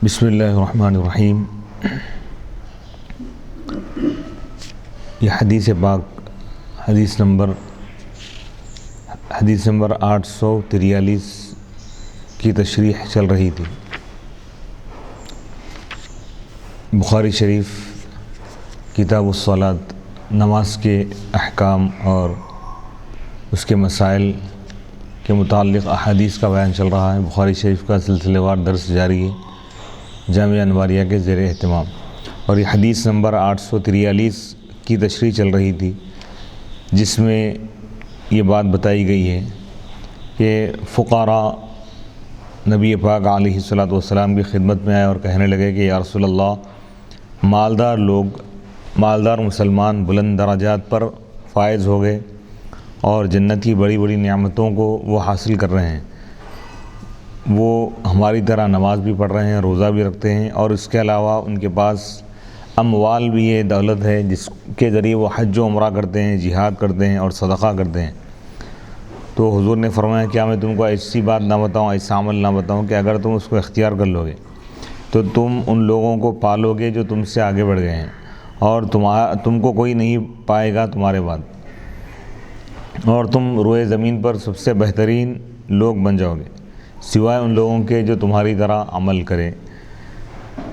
بسم اللہ الرحمن الرحیم۔ یہ حدیث پاک حدیث نمبر 843 کی تشریح چل رہی تھی۔ بخاری شریف کتاب الصلاۃ، نماز کے احکام اور اس کے مسائل کے متعلق احادیث کا بیان چل رہا ہے۔ بخاری شریف کا سلسلہ وار درس جاری ہے جامعہ انواریہ کے زیر اہتمام، اور یہ حدیث نمبر 843 کی تشریح چل رہی تھی، جس میں یہ بات بتائی گئی ہے کہ فقراء نبی پاک علیہ الصلاۃ والسلام کی خدمت میں آئے اور کہنے لگے کہ یا رسول اللہ، مالدار مسلمان بلند درجات پر فائز ہو گئے اور جنت کی بڑی بڑی نعمتوں کو وہ حاصل کر رہے ہیں، وہ ہماری طرح نماز بھی پڑھ رہے ہیں، روزہ بھی رکھتے ہیں، اور اس کے علاوہ ان کے پاس اموال بھی ہے، دولت ہے، جس کے ذریعے وہ حج و عمرہ کرتے ہیں، جہاد کرتے ہیں اور صدقہ کرتے ہیں۔ تو حضور نے فرمایا کیا میں تم کو ایسی بات نہ بتاؤں، ایسا عمل نہ بتاؤں کہ اگر تم اس کو اختیار کر لو گے تو تم ان لوگوں کو پالو گے جو تم سے آگے بڑھ گئے ہیں، اور تم کو کوئی نہیں پائے گا تمہارے بعد، اور تم روئے زمین پر سب سے بہترین لوگ بن جاؤ گے سوائے ان لوگوں کے جو تمہاری طرح عمل کرے۔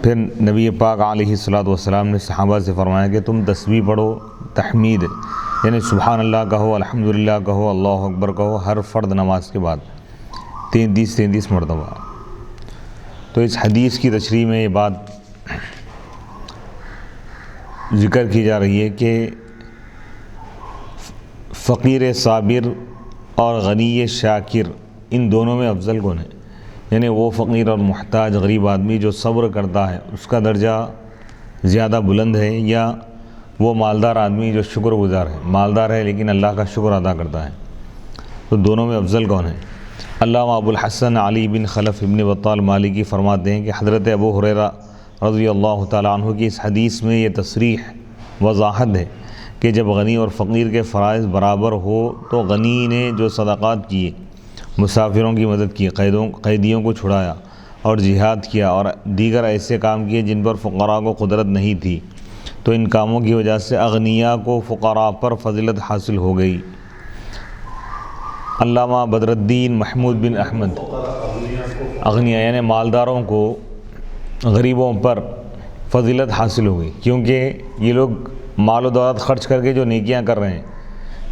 پھر نبی پاک علیہ الصلاۃ والسلام نے صحابہ سے فرمایا کہ تم تسبیح پڑھو، تحمید یعنی سبحان اللہ کہو، الحمدللہ کہو، اللہ اکبر کہو، ہر فرد نماز کے بعد 33 مرتبہ۔ تو اس حدیث کی تشریح میں یہ بات ذکر کی جا رہی ہے کہ فقیر صابر اور غنی شاکر، ان دونوں میں افضل کون ہے؟ یعنی وہ فقیر اور محتاج غریب آدمی جو صبر کرتا ہے اس کا درجہ زیادہ بلند ہے، یا وہ مالدار آدمی جو شکر گزار ہے، مالدار ہے لیکن اللہ کا شکر ادا کرتا ہے؟ تو دونوں میں افضل کون ہے؟ علامہ ابو الحسن علی بن خلف ابن بطال مالکی فرماتے ہیں کہ حضرت ابو ہریرہ رضی اللہ تعالیٰ عنہ کی اس حدیث میں یہ تصریح وضاحت ہے کہ جب غنی اور فقیر کے فرائض برابر ہو تو غنی نے جو صدقات کیے، مسافروں کی مدد کی، قیدیوں کو چھڑایا اور جہاد کیا، اور دیگر ایسے کام کیے جن پر فقراء کو قدرت نہیں تھی، تو ان کاموں کی وجہ سے اغنیاء کو فقراء پر فضیلت حاصل ہو گئی۔ علامہ بدر الدین محمود بن احمد، اغنیاء یعنی مالداروں کو غریبوں پر فضیلت حاصل ہو گئی، کیونکہ یہ لوگ مال و دولت خرچ کر کے جو نیکیاں کر رہے ہیں،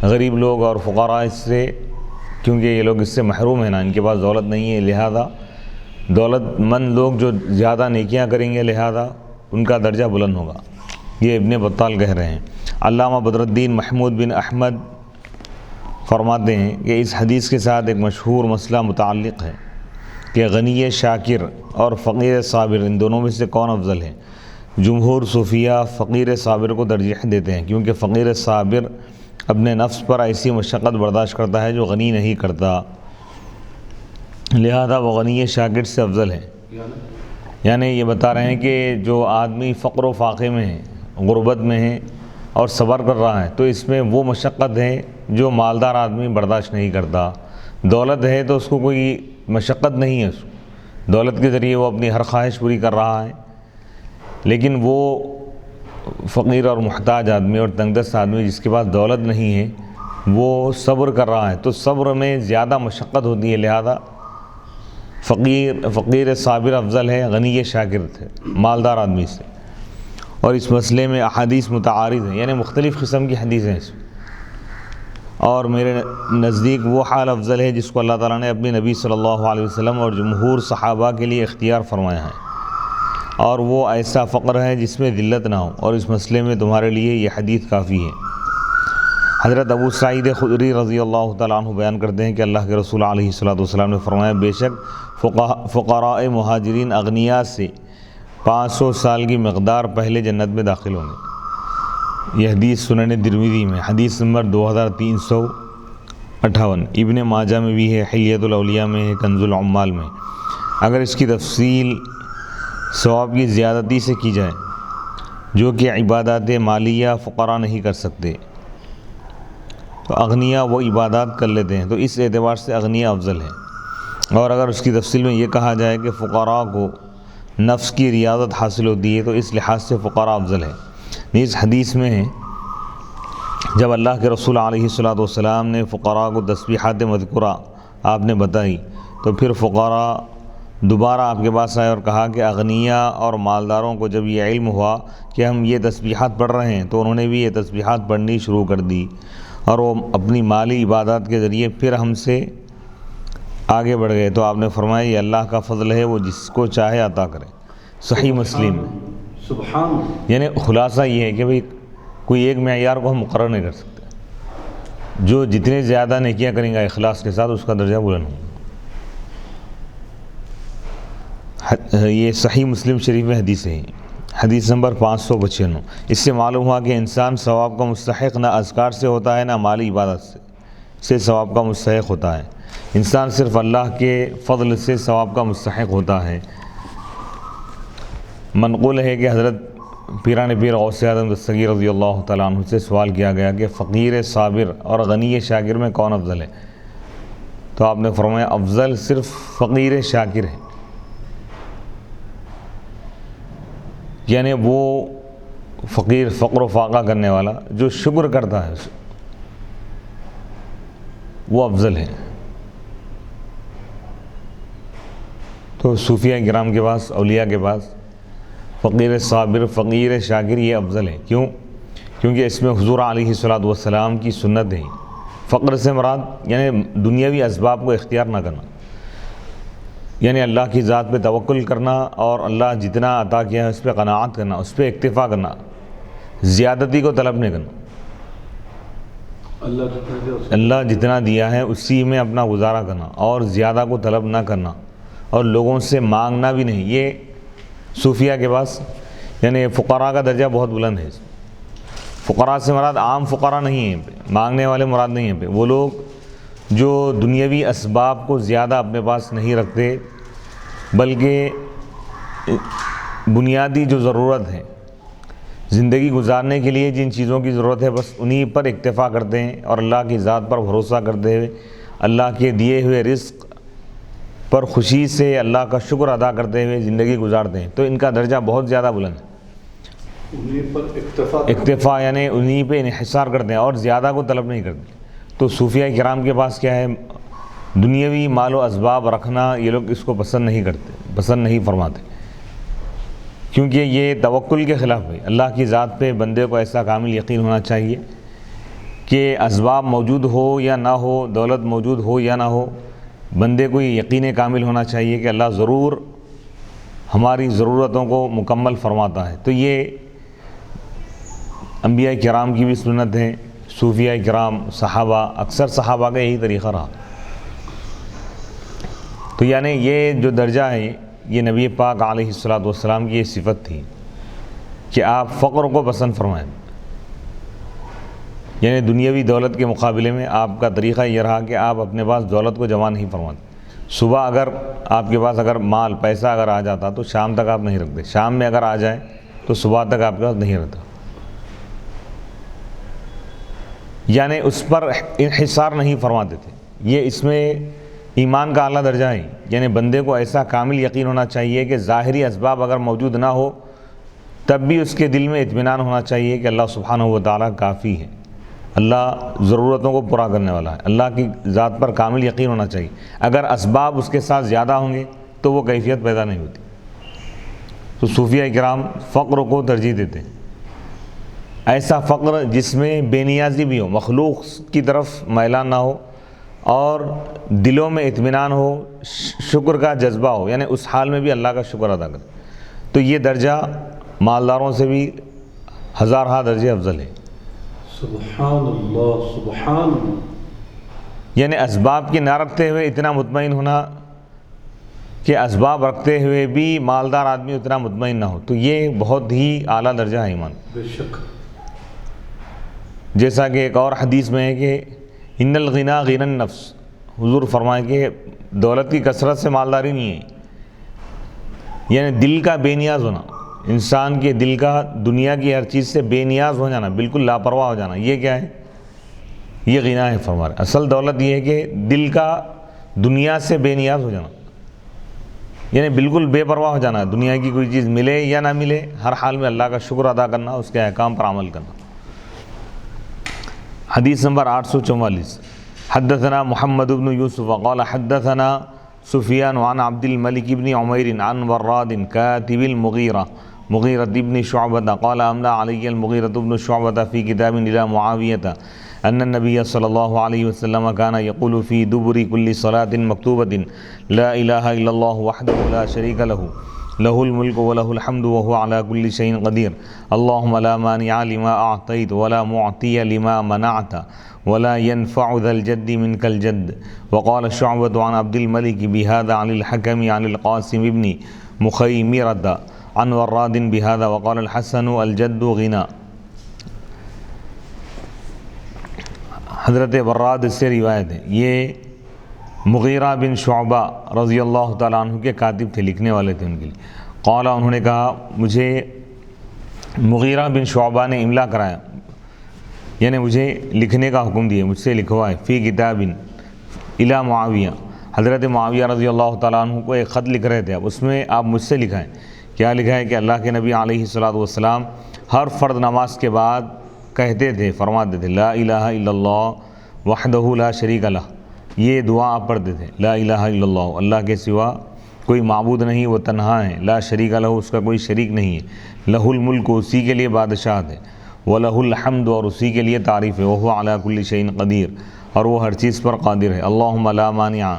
غریب لوگ اور فقراء اس سے، کیونکہ یہ لوگ اس سے محروم ہیں نا، ان کے پاس دولت نہیں ہے، لہذا دولت مند لوگ جو زیادہ نیکیاں کریں گے لہذا ان کا درجہ بلند ہوگا، یہ ابن بطال کہہ رہے ہیں۔ علامہ بدر الدین محمود بن احمد فرماتے ہیں کہ اس حدیث کے ساتھ ایک مشہور مسئلہ متعلق ہے کہ غنی شاکر اور فقیر صابر، ان دونوں میں سے کون افضل ہے؟ جمہور صوفیہ فقیر صابر کو ترجیح دیتے ہیں، کیونکہ فقیر صابر اپنے نفس پر ایسی مشقت برداشت کرتا ہے جو غنی نہیں کرتا، لہذا وہ غنی شاکر سے افضل ہے۔ یعنی یہ بتا رہے ہیں کہ جو آدمی فقر و فاقے میں ہے، غربت میں ہے اور صبر کر رہا ہے، تو اس میں وہ مشقت ہے جو مالدار آدمی برداشت نہیں کرتا۔ دولت ہے تو اس کو کوئی مشقت نہیں ہے، دولت کے ذریعے وہ اپنی ہر خواہش پوری کر رہا ہے، لیکن وہ فقیر اور محتاج آدمی اور تنگ دست آدمی جس کے پاس دولت نہیں ہے وہ صبر کر رہا ہے، تو صبر میں زیادہ مشقت ہوتی ہے، لہذا فقیر صابر افضل ہے غنی شاکر سے، مالدار آدمی سے۔ اور اس مسئلے میں احادیث متعارض ہیں، یعنی مختلف قسم کی حدیث ہیں اس میں، اور میرے نزدیک وہ حال افضل ہے جس کو اللہ تعالیٰ نے اپنے نبی صلی اللہ علیہ وسلم اور جمہور صحابہ کے لیے اختیار فرمایا ہے، اور وہ ایسا فقر ہے جس میں ذلت نہ ہو، اور اس مسئلے میں تمہارے لیے یہ حدیث کافی ہے۔ حضرت ابو سعید خدری رضی اللہ تعالیٰ عنہ بیان کرتے ہیں کہ اللہ کے رسول علیہ الصلاۃ والسلام نے فرمایا بے شک فقراء مہاجرین اغنیاء سے 500 سال کی مقدار پہلے جنت میں داخل ہوں گے۔ یہ حدیث سنن ترمذی میں حدیث نمبر 2358، ابن ماجہ میں بھی ہے، حلیۃ الاولیاء میں ہے، کنز العمال میں۔ اگر اس کی تفصیل ثواب کی زیادتی سے کی جائے جو کہ عبادات مالیہ فقراء نہیں کر سکتے، تو اغنیاء وہ عبادات کر لیتے ہیں، تو اس اعتبار سے اغنیاء افضل ہے۔ اور اگر اس کی تفصیل میں یہ کہا جائے کہ فقراء کو نفس کی ریاضت حاصل ہوتی ہے، تو اس لحاظ سے فقراء افضل ہے۔ اس حدیث میں ہے جب اللہ کے رسول علیہ الصلوۃ والسلام نے فقراء کو تسبیحات مذکورہ آپ نے بتائی، تو پھر فقراء دوبارہ آپ کے پاس آئے اور کہا کہ اغنیاء اور مالداروں کو جب یہ علم ہوا کہ ہم یہ تسبیحات پڑھ رہے ہیں تو انہوں نے بھی یہ تسبیحات پڑھنی شروع کر دی، اور وہ اپنی مالی عبادات کے ذریعے پھر ہم سے آگے بڑھ گئے۔ تو آپ نے فرمایا یہ اللہ کا فضل ہے، وہ جس کو چاہے عطا کرے۔ صحیح مسلم۔ سبحان۔ یعنی خلاصہ یہ ہے کہ بھئی کوئی ایک معیار کو ہم مقرر نہیں کر سکتے، جو جتنے زیادہ نیکیاں کریں گا اخلاص کے ساتھ اس کا درجہ بلند ہوگا۔ یہ صحیح مسلم شریف میں حدیث ہے، حدیث نمبر 595۔ اس سے معلوم ہوا کہ انسان ثواب کا مستحق نہ اذکار سے ہوتا ہے نہ مالی عبادت سے ثواب کا مستحق ہوتا ہے۔ انسان صرف اللہ کے فضل سے ثواب کا مستحق ہوتا ہے۔ منقول ہے کہ حضرت پیران پیر غوث اعظم دستگیر رضی اللہ تعالیٰ عنہ سے سوال کیا گیا کہ فقیر صابر اور غنی شاکر میں کون افضل ہے؟ تو آپ نے فرمایا افضل صرف فقیر شاکر ہے، یعنی وہ فقیر فقر و فاقہ کرنے والا جو شکر کرتا ہے وہ افضل ہے۔ تو صوفیہ کرام کے پاس، اولیاء کے پاس فقیر صابر، فقیر شاکر یہ افضل ہے۔ کیوں؟ کیونکہ اس میں حضور علیہ الصلوۃ والسلام کی سنت ہے۔ فقر سے مراد یعنی دنیاوی اسباب کو اختیار نہ کرنا، یعنی اللہ کی ذات پہ توکل کرنا اور اللہ جتنا عطا کیا ہے اس پہ قناعت کرنا، اس پہ اکتفا کرنا، زیادتی کو طلب نہیں کرنا۔ اللہ جتنا دیا ہے اسی میں اپنا گزارا کرنا اور زیادہ کو طلب نہ کرنا، اور لوگوں سے مانگنا بھی نہیں۔ یہ صوفیہ کے پاس یعنی فقراء کا درجہ بہت بلند ہے۔ فقراء سے مراد عام فقراء نہیں ہیں، مانگنے والے مراد نہیں ہیں، وہ لوگ جو دنیاوی اسباب کو زیادہ اپنے پاس نہیں رکھتے بلکہ بنیادی جو ضرورت ہے زندگی گزارنے کے لیے جن چیزوں کی ضرورت ہے بس انہی پر اکتفا کرتے ہیں، اور اللہ کی ذات پر بھروسہ کرتے ہوئے اللہ کے دیے ہوئے رزق پر خوشی سے اللہ کا شکر ادا کرتے ہوئے زندگی گزارتے ہیں، تو ان کا درجہ بہت زیادہ بلند ہے۔ انہی پر اکتفا یعنی انہی پہ انحصار کرتے ہیں اور زیادہ کو طلب نہیں کرتے۔ تو صوفیہ کرام کے پاس کیا ہے، دنیاوی مال و اسباب رکھنا یہ لوگ اس کو پسند نہیں کرتے، پسند نہیں فرماتے، کیونکہ یہ توکل کے خلاف ہے۔ اللہ کی ذات پہ بندے کو ایسا کامل یقین ہونا چاہیے کہ اسباب موجود ہو یا نہ ہو، دولت موجود ہو یا نہ ہو، بندے کو یہ یقین کامل ہونا چاہیے کہ اللہ ضرور ہماری ضرورتوں کو مکمل فرماتا ہے۔ تو یہ انبیاء کرام کی بھی سنت ہے، صوفیہ کرام، صحابہ، اکثر صحابہ کا یہی طریقہ رہا۔ تو یعنی یہ جو درجہ ہے یہ نبی پاک علیہ الصلوۃ والسلام کی یہ صفت تھی کہ آپ فقر کو پسند فرمائیں، یعنی دنیاوی دولت کے مقابلے میں آپ کا طریقہ یہ رہا کہ آپ اپنے پاس دولت کو جمع نہیں فرماتے۔ صبح اگر آپ کے پاس اگر مال پیسہ اگر آ جاتا تو شام تک آپ نہیں رکھتے، شام میں اگر آ جائے تو صبح تک آپ کے پاس نہیں رہتا، یعنی اس پر انحصار نہیں فرماتے تھے۔ یہ اس میں ایمان کا اعلیٰ درجہ ہے، یعنی بندے کو ایسا کامل یقین ہونا چاہیے کہ ظاہری اسباب اگر موجود نہ ہو تب بھی اس کے دل میں اطمینان ہونا چاہیے کہ اللہ سبحانہ و تعالیٰ کافی ہے، اللہ ضرورتوں کو پورا کرنے والا ہے، اللہ کی ذات پر کامل یقین ہونا چاہیے۔ اگر اسباب اس کے ساتھ زیادہ ہوں گے تو وہ کیفیت پیدا نہیں ہوتی۔ تو صوفیہ کرام فقر کو ترجیح دیتے ہیں، ایسا فقر جس میں بے نیازی بھی ہو، مخلوق کی طرف میلان نہ ہو اور دلوں میں اطمینان ہو، شکر کا جذبہ ہو، یعنی اس حال میں بھی اللہ کا شکر ادا کرے۔ تو یہ درجہ مالداروں سے بھی ہزارہا درجے افضل ہے۔ سبحان اللہ، سبحان اللہ۔ یعنی اسباب کی نہ رکھتے ہوئے اتنا مطمئن ہونا کہ اسباب رکھتے ہوئے بھی مالدار آدمی اتنا مطمئن نہ ہو، تو یہ بہت ہی اعلیٰ درجہ ہے ایمان۔ بے شک۔ جیسا کہ ایک اور حدیث میں ہے کہ ان الغنا غنى النفس، حضور فرمائے کہ دولت کی کثرت سے مالداری نہیں ہے، یعنی دل کا بے نیاز ہونا، انسان کے دل کا دنیا کی ہر چیز سے بے نیاز ہو جانا، بالکل لاپرواہ ہو جانا، یہ کیا ہے؟ یہ غنا ہے فرما رہے۔ اصل دولت یہ ہے کہ دل کا دنیا سے بے نیاز ہو جانا، یعنی بالکل بے پرواہ ہو جانا ہے، دنیا کی کوئی چیز ملے یا نہ ملے ہر حال میں اللہ کا شکر ادا کرنا، اس کے احکام پر عمل کرنا۔ حدیث نمبر 844، حدثنا محمد بن یوسف قال حدثنا سفیان عن عبد الملک بن عمیر عن وراد کاتب المغیرہ بن شعبہ قال املا علی المغیرہ بن شعبہ فی کتاب الی معاویہ ان النبی صلی اللہ علیہ وسلم کان یقول فی دبر کل صلاۃ مکتوبۃ لا الہ الا اللہ وحدہ لا شریک لہ لہ الملک ولہ الحمد وهو على كل شيء قدیر اللهم لا مانع لما اعطیت ولا معطی لما منعت ولا ينفع ذا الجد منك الجد وقال شعبة عن عبد الملك بهذا عن الحكم عن القاسم بن مخيمرة عن وراد بهذا وقال الحسن الجد غنى۔ حضرت وراد سے روایت ہے، یہ مغیرہ بن شعبہ رضی اللہ تعالیٰ عنہ کے کاتب تھے، لکھنے والے تھے ان کے لیے۔ قال، انہوں نے کہا مجھے مغیرہ بن شعبہ نے املا کرایا، یعنی مجھے لکھنے کا حکم دیا، مجھ سے لکھوائے، فی کتاب الی معاویہ، حضرت معاویہ رضی اللہ تعالیٰ عنہ کو ایک خط لکھ رہے تھے، اب اس میں آپ مجھ سے لکھائیں۔ کیا لکھا ہے کہ اللہ کے نبی علیہ الصلوۃ والسلام ہر فرض نماز کے بعد کہتے تھے، فرماتے تھے لا الہ الا اللہ وحدہ لا شریک لہ، یہ دعا آپ پڑھتے تھے، لا الہ الا اللہ، اللہ کے سوا کوئی معبود نہیں، وہ تنہا ہے، لا شریک لہ، اس کا کوئی شریک نہیں ہے، لہ الملک، اسی کے لیے بادشاہت ہے، وَلَهُ الْحَمْدُ، اور اسی کے لیے تعریف ہے، وَهُوَ عَلَى كُلِّ شَيْءٍ قدیر، اور وہ ہر چیز پر قادر ہے۔ اللہم لا مانع،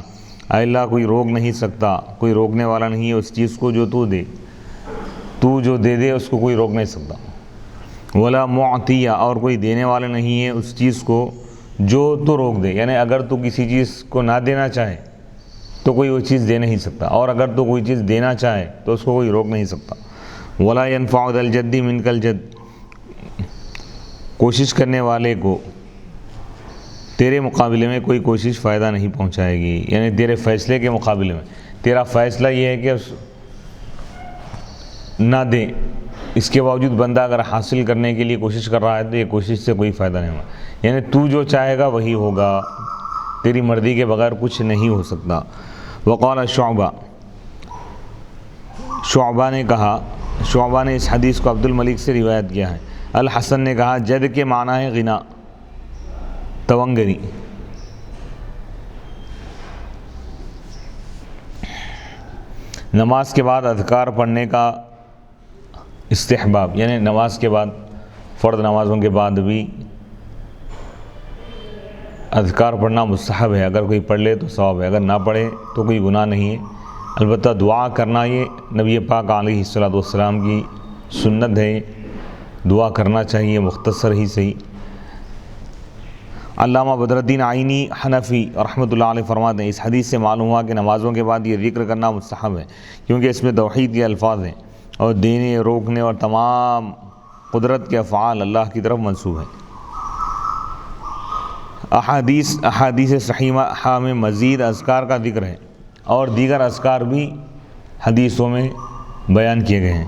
اے اللہ کوئی روک نہیں سکتا، کوئی روکنے والا نہیں ہے اس چیز کو جو تو دے، تو جو دے دے اس کو کوئی روک نہیں سکتا۔ ولا معطیہ، اور کوئی دینے والا نہیں ہے اس چیز کو جو تو روک دے، یعنی اگر تو کسی چیز کو نہ دینا چاہے تو کوئی وہ چیز دے نہیں سکتا، اور اگر تو کوئی چیز دینا چاہے تو اس کو کوئی روک نہیں سکتا۔ ولا ينفع ذا الجد منک الجد، کوشش کرنے والے کو تیرے مقابلے میں کوئی کوشش فائدہ نہیں پہنچائے گی، یعنی تیرے فیصلے کے مقابلے میں تیرا فیصلہ یہ ہے کہ نہ دے، اس کے باوجود بندہ اگر حاصل کرنے کے لیے کوشش کر رہا ہے تو یہ کوشش سے کوئی فائدہ نہیں ہوگا، یعنی تو جو چاہے گا وہی ہوگا، تیری مرضی کے بغیر کچھ نہیں ہو سکتا۔ وقال شعبہ، شعبہ نے کہا، شعبہ نے اس حدیث کو عبد الملک سے روایت کیا ہے، الحسن نے کہا جد کے معنی ہے غنا، تونگری۔ نماز کے بعد اذکار پڑھنے کا استحباب، یعنی نماز کے بعد، فرض نمازوں کے بعد بھی اذکار پڑھنا مستحب ہے، اگر کوئی پڑھ لے تو ثواب ہے، اگر نہ پڑھے تو کوئی گناہ نہیں ہے۔ البتہ دعا کرنا یہ نبی پاک علیہ الصلوۃ والسلام کی سنت ہے، دعا کرنا چاہیے، مختصر ہی صحیح۔ علامہ بدر الدین عینی حنفی رحمۃ اللہ علیہ فرماتے ہیں اس حدیث سے معلوم ہوا کہ نمازوں کے بعد یہ ذکر کرنا مستحب ہے، کیونکہ اس میں توحید کے الفاظ ہیں اور دینے، روکنے اور تمام قدرت کے افعال اللہ کی طرف منسوب ہیں۔ احادیث صحیحہ میں مزید اذکار کا ذکر ہے اور دیگر اذکار بھی حدیثوں میں بیان کیے گئے ہیں۔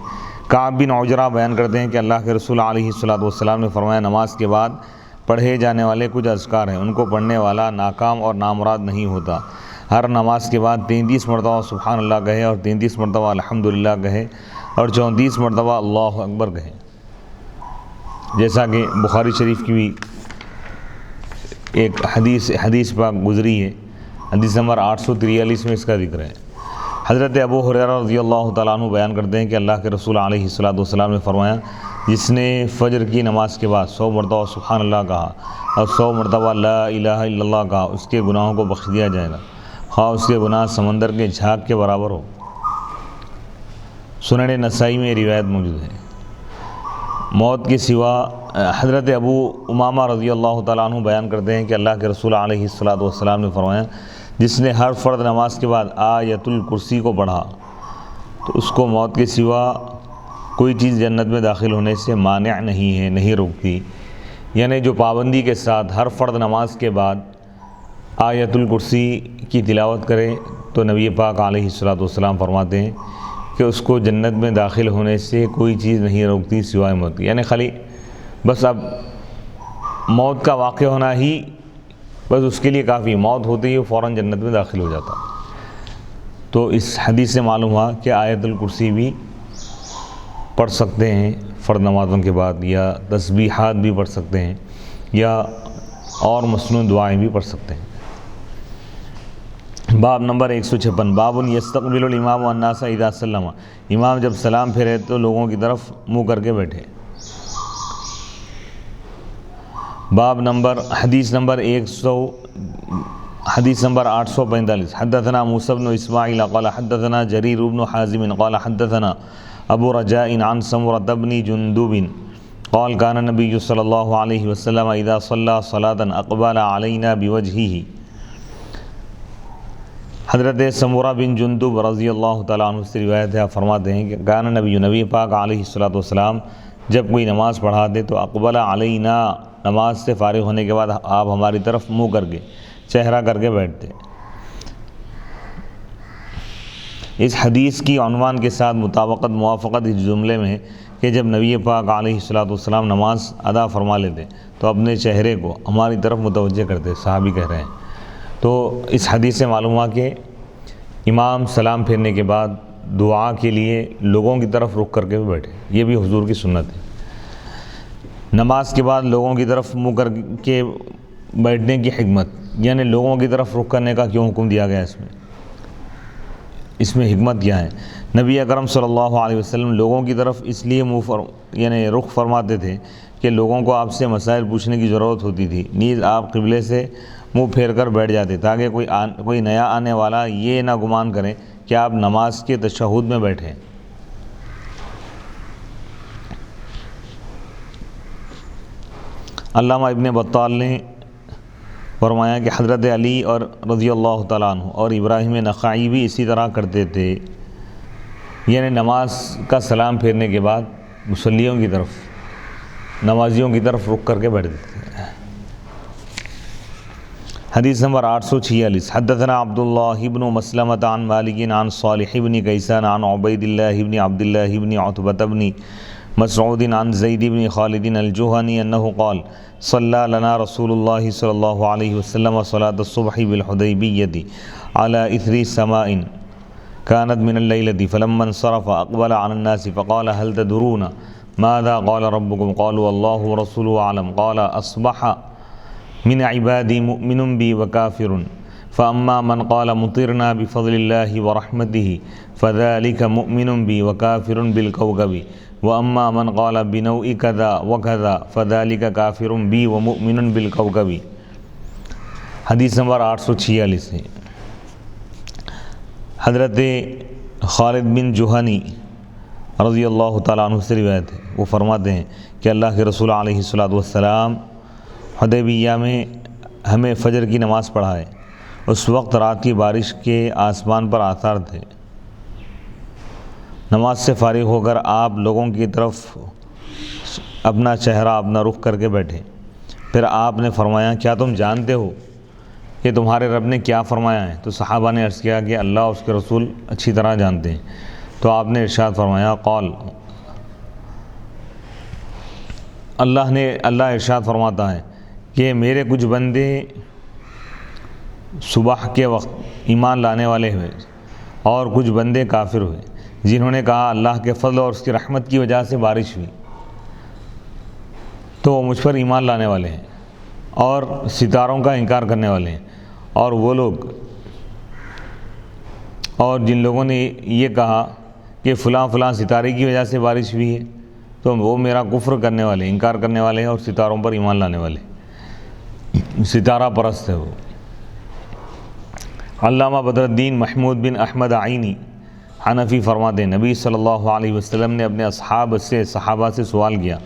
کعب بن عجرہ بیان کرتے ہیں کہ اللہ کے رسول علیہ الصلوۃ والسلام نے فرمایا نماز کے بعد پڑھے جانے والے کچھ اذکار ہیں، ان کو پڑھنے والا ناکام اور نامراد نہیں ہوتا۔ ہر نماز کے بعد 33 مرتبہ سبحان اللہ کہے اور 33 مرتبہ الحمدللہ کہے اور 34 مرتبہ اللہ اکبر کہے، جیسا کہ بخاری شریف کی بھی ایک حدیث پاک گزری ہے، حدیث نمبر 843 میں اس کا ذکر ہے۔ حضرت ابو ہریرہ رضی اللہ تعالیٰ عنہ بیان کرتے ہیں کہ اللہ کے رسول علیہ الصلوۃ والسلام نے فرمایا جس نے فجر کی نماز کے بعد 100 مرتبہ سبحان اللہ کہا اور 100 مرتبہ لا الہ الا اللہ کہا، اس کے گناہوں کو بخش دیا جائے گا، خواہ اس کے گناہ سمندر کے جھاگ کے برابر ہو۔ سنن نسائی میں روایت موجود ہے۔ موت کے سوا حضرت ابو امامہ رضی اللہ تعالیٰ عنہ بیان کرتے ہیں کہ اللہ کے رسول علیہ الصلوۃ والسلام نے فرمایا جس نے ہر فرض نماز کے بعد آیت الکرسی کو پڑھا تو اس کو موت کے سوا کوئی چیز جنت میں داخل ہونے سے مانع نہیں ہے، نہیں روکتی، یعنی جو پابندی کے ساتھ ہر فرض نماز کے بعد آیت الکرسی کی تلاوت کرے تو نبی پاک علیہ الصلوۃ والسلام فرماتے ہیں کہ اس کو جنت میں داخل ہونے سے کوئی چیز نہیں روکتی سوائے موت، یعنی خالی بس اب موت کا واقع ہونا ہی بس اس کے لیے کافی، موت ہوتے ہی وہ فوراً جنت میں داخل ہو جاتا۔ تو اس حدیث سے معلوم ہوا کہ آیت الکرسی بھی پڑھ سکتے ہیں فرض نمازوں کے بعد، یا تسبیحات بھی پڑھ سکتے ہیں، یا اور مسنون دعائیں بھی پڑھ سکتے ہیں۔ باب نمبر 156، باب یستقبل الامام الناس اذا سلم، امام جب سلام پھیرے تو لوگوں کی طرف منہ کر کے بیٹھے۔ باب نمبر حدیث نمبر 845، حدثنا موسیٰ بن اسماعیل قال حدثنا جریر بن حازم قال حدثنا ابو رجاء عن سمرة بن جندب قال كان النبي صلی اللہ علیہ وسلم اذا صلى صلاة اقبل علينا بوجهه۔ حضرت سمورہ بن جندب رضی اللہ تعالیٰ عنہ سے روایت ہے، آپ فرماتے ہیں کہ کان نبی پاک علیہ الصلوۃ والسلام جب کوئی نماز پڑھاتے تو اقبل علینا، نماز سے فارغ ہونے کے بعد آپ ہماری طرف منہ کر کے چہرہ کر کے بیٹھتے۔ اس حدیث کی عنوان کے ساتھ موافقت اس جملے میں کہ جب نبی پاک علیہ الصلوۃ والسلام نماز ادا فرما لیتے تو اپنے چہرے کو ہماری طرف متوجہ کرتے، صحابی کہہ رہے ہیں۔ تو اس حدیث سے معلوم ہوا کہ امام سلام پھیرنے کے بعد دعا کے لیے لوگوں کی طرف رخ کر کے بھی بیٹھے، یہ بھی حضور کی سنت ہے۔ نماز کے بعد لوگوں کی طرف منہ کر کے بیٹھنے کی حکمت، یعنی لوگوں کی طرف رخ کرنے کا کیوں حکم دیا گیا اس میں حکمت کیا ہے؟ نبی اکرم صلی اللہ علیہ وسلم لوگوں کی طرف اس لیے یعنی رخ فرماتے تھے کہ لوگوں کو آپ سے مسائل پوچھنے کی ضرورت ہوتی تھی، نیز آپ قبلے سے منہ پھیر کر بیٹھ جاتے تاکہ کوئی نیا آنے والا یہ نہ گمان کرے کہ آپ نماز کے تشہد میں بیٹھے۔ علامہ ابن بطال نے فرمایا کہ حضرت علی اور رضی اللہ تعالیٰ عنہ اور ابراہیم نخعی بھی اسی طرح کرتے تھے، یعنی نماز کا سلام پھیرنے کے بعد مصلیوں کی طرف، نمازیوں کی طرف رخ کر کے بیٹھتے تھے۔ حدیث نمبر 846، حدثنا عبداللہ بن مسلمۃ عن مالک عن صالح بن کیسان عن عبید اللہ بن عبداللہ بن عتبۃ بن مسعود عن زید بن خالد الجہنی انہ قال صلی لنا رسول اللہ صلی اللہ علیہ وسلم صلاة الصبح بالحدیبیۃ على اثر سماء كانت من الليلة فلما انصرف اقبل على الناس فقال هل تدرون ماذا قال ربكم قالوا الله ورسوله اعلم قال اصبح من عبادي مؤمن بي وكافر فأما من قال مطرنا بفضل الله ورحمته فذلك مؤمن بي وكافر بالكوكب وأما من قال بنوء كذا وكذا فذلك كافر بي ومؤمن بالكوكب۔ حدیث نمبر 846 ہے، حضرت خالد بن جہنی رضی اللہ تعالیٰ عنہ سے روایت ہے، وہ فرماتے ہیں کہ اللہ کے رسول علیہ الصلوۃ والسلام حدیبیہ میں ہمیں فجر کی نماز پڑھائے۔ اس وقت رات کی بارش کے آسمان پر آثار تھے۔ نماز سے فارغ ہو کر آپ لوگوں کی طرف اپنا چہرہ، اپنا رخ کر کے بیٹھے۔ پھر آپ نے فرمایا کیا تم جانتے ہو کہ تمہارے رب نے کیا فرمایا ہے؟ تو صحابہ نے عرض کیا کہ اللہ اس کے رسول اچھی طرح جانتے ہیں۔ تو آپ نے ارشاد فرمایا قال، اللہ ارشاد فرماتا ہے کہ میرے کچھ بندے صبح کے وقت ایمان لانے والے ہوئے اور کچھ بندے کافر ہوئے، جنہوں نے کہا اللہ کے فضل اور اس کی رحمت کی وجہ سے بارش ہوئی تو وہ مجھ پر ایمان لانے والے ہیں، اور ستاروں کا انکار کرنے والے ہیں، اور وہ لوگ اور جن لوگوں نے یہ کہا کہ فلاں فلاں ستارے کی وجہ سے بارش ہوئی ہے تو وہ میرا کفر کرنے والے، انکار کرنے والے ہیں اور ستاروں پر ایمان لانے والے، ستارہ پرست ہے وہ۔ علامہ بدر الدین محمود بن احمد عینی حنفی فرماتے ہیں نبی صلی اللہ علیہ وسلم نے اپنے صحابہ سے سوال کیا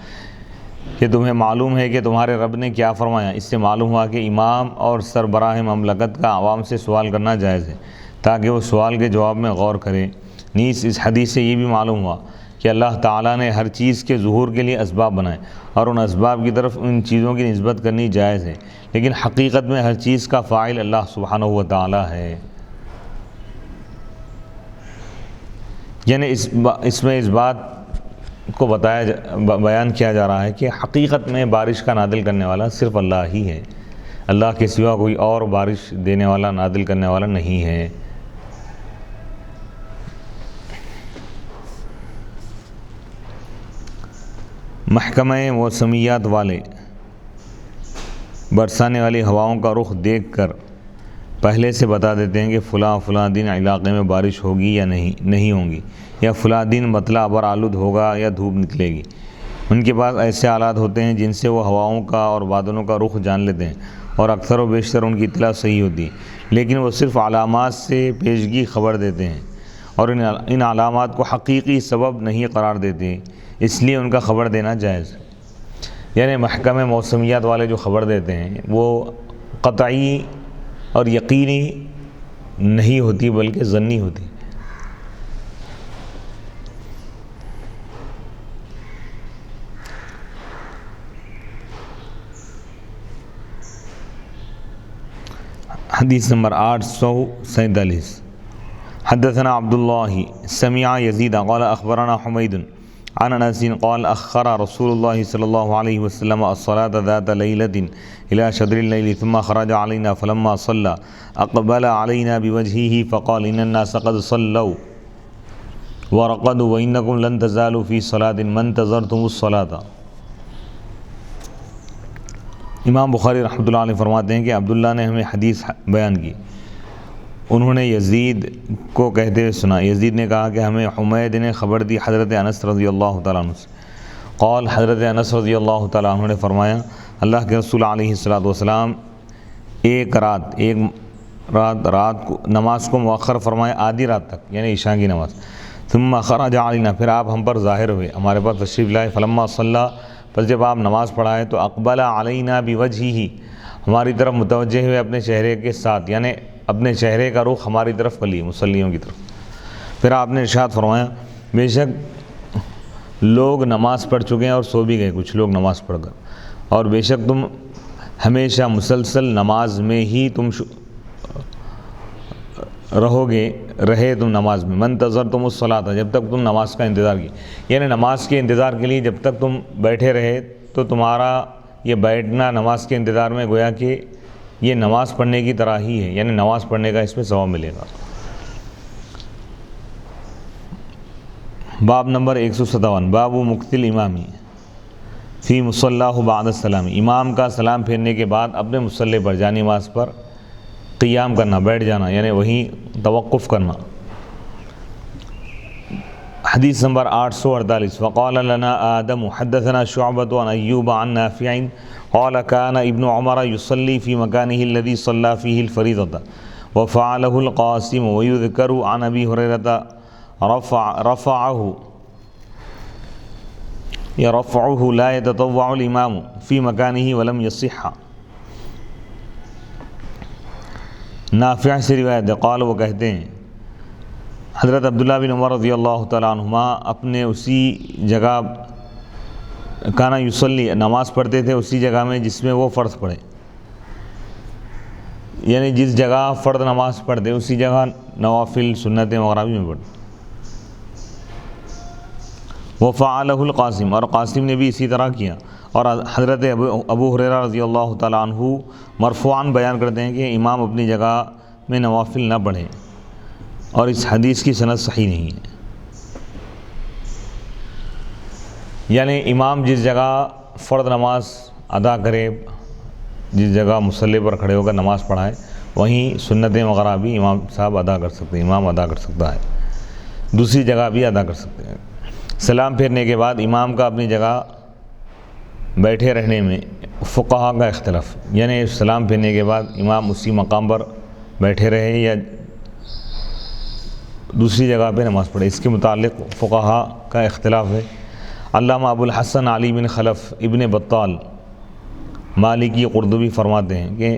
کہ تمہیں معلوم ہے کہ تمہارے رب نے کیا فرمایا؟ اس سے معلوم ہوا کہ امام اور سربراہ مملکت کا عوام سے سوال کرنا جائز ہے تاکہ وہ سوال کے جواب میں غور کرے۔ نیز اس حدیث سے یہ بھی معلوم ہوا کہ اللہ تعالیٰ نے ہر چیز کے ظہور کے لیے اسباب بنائے اور ان اسباب کی طرف ان چیزوں کی نسبت کرنی جائز ہے، لیکن حقیقت میں ہر چیز کا فاعل اللہ سبحانہ و تعالیٰ ہے۔ یعنی اس میں اس بات کو بیان کیا جا رہا ہے کہ حقیقت میں بارش کا نازل کرنے والا صرف اللہ ہی ہے، اللہ کے سوا کوئی اور بارش دینے والا، نازل کرنے والا نہیں ہے۔ محکمہ موسمیات والے برسانے والی ہواؤں کا رخ دیکھ کر پہلے سے بتا دیتے ہیں کہ فلاں دن علاقے میں بارش ہوگی یا نہیں ہوگی، یا فلاں دن مطلع ابر آلود ہوگا یا دھوپ نکلے گی۔ ان کے پاس ایسے آلات ہوتے ہیں جن سے وہ ہواؤں کا اور بادلوں کا رخ جان لیتے ہیں، اور اکثر و بیشتر ان کی اطلاع صحیح ہوتی ہے، لیکن وہ صرف علامات سے پیشگی خبر دیتے ہیں اور ان علامات کو حقیقی سبب نہیں قرار دیتے، اس لیے ان کا خبر دینا جائز ہے۔ یعنی محکمہ موسمیات والے جو خبر دیتے ہیں وہ قطعی اور یقینی نہیں ہوتی بلکہ ظنی ہوتی۔ حدیث نمبر 847 حدثنا عبد الله سمع يزيد قال اخبرنا حميد عن انس قال اخر رسول الله صلى الله عليه وسلم الصلاة ذات ليلة الى شطر الليل ثم خرج علينا فلما صلى اقبل علينا بوجهه فقال ان الناس قد صلوا ورقدوا وانكم لن تزالوا في صلاة ما انتظرتم الصلاة۔ امام بخاری رحمۃ اللہ علیہ فرماتے ہیں کہ عبداللہ نے ہمیں حدیث بیان کی، انہوں نے یزید کو کہتے ہوئے سنا، یزید نے کہا کہ ہمیں حمید نے خبر دی حضرت انس رضی اللہ تعالیٰ عنہ سے، قال حضرت انس رضی اللہ تعالیٰ عنہ نے فرمایا اللہ کے رسول علیہ الصلاۃ والسلام ایک رات کو نماز کو مؤخر فرمائے آدھی رات تک، یعنی عشاء کی نماز، ثم خرج علینا، پھر آپ ہم پر ظاہر ہوئے، ہمارے پاس تشریف لائے، فلما صلی، پس جب آپ نماز پڑھائے تو اقبل علینا بوجہہ، ہماری طرف متوجہ ہوئے اپنے چہرے کے ساتھ، یعنی اپنے چہرے کا رخ ہماری طرف کھلی، مصلیوں کی طرف۔ پھر آپ نے ارشاد فرمایا بے شک لوگ نماز پڑھ چکے ہیں اور سو بھی گئے کچھ لوگ نماز پڑھ کر، اور بے شک تم ہمیشہ مسلسل نماز میں ہی تم رہے تم نماز میں، منتظرتم الصلاۃ، جب تک تم نماز کا انتظار کی، یعنی نماز کے انتظار کے لیے جب تک تم بیٹھے رہے تو تمہارا یہ بیٹھنا نماز کے انتظار میں گویا کہ یہ نماز پڑھنے کی طرح ہی ہے، یعنی نماز پڑھنے کا اس میں ثواب ملے گا۔ باب نمبر 157 باب مکث الامامی فی مصلاہ بعد السلام، امام کا سلام پھیرنے کے بعد اپنے مصلی پر جانی نماز پر قیام کرنا، بیٹھ جانا، یعنی وہیں توقف کرنا۔ حدیث نمبر 848 وقال لنا آدم حدثنا شعبة عن ایوب عن نافع قال كان ابن عمر يصلي في مكانه الذي صلى فيه الفريضة وفعله القاسم ويذكر عن ابي هريرة رفعه لا يتطوع الامام في مكانه ولم يصح۔ نافع سے روایت ہے، قال وہ کہتے ہیں حضرت عبداللہ بن عمر رضی اللہ تعالیٰ عنہما اپنے اسی جگہ کانا یصلی نماز پڑھتے تھے اسی جگہ میں جس میں وہ فرض پڑھے، یعنی جس جگہ فرض نماز پڑھتے اسی جگہ نوافل سنتیں وغیرہ بھی میں پڑھتے۔ وفعلہ القاسم، اور قاسم نے بھی اسی طرح کیا، اور حضرت ابو ہریرہ رضی اللہ تعالیٰ عنہ مرفوعاً بیان کرتے ہیں کہ امام اپنی جگہ میں نوافل نہ پڑھے، اور اس حدیث کی سند صحیح نہیں ہے۔ یعنی امام جس جگہ فرض نماز ادا کرے، جس جگہ مصلی پر کھڑے ہو کر نماز پڑھائے، وہیں سنتیں وغیرہ بھی امام صاحب ادا کر سکتے ہیں، امام ادا کر سکتا ہے، دوسری جگہ بھی ادا کر سکتے ہیں۔ سلام پھیرنے کے بعد امام کا اپنی جگہ بیٹھے رہنے میں فقہا کا اختلاف، یعنی سلام پھیرنے کے بعد امام اسی مقام پر بیٹھے رہے یا دوسری جگہ پہ نماز پڑھے، اس کے متعلق فقہا کا اختلاف ہے۔ علامہ ابو الحسن علی بن خلف ابن بطال مالکی قرطبی فرماتے ہیں کہ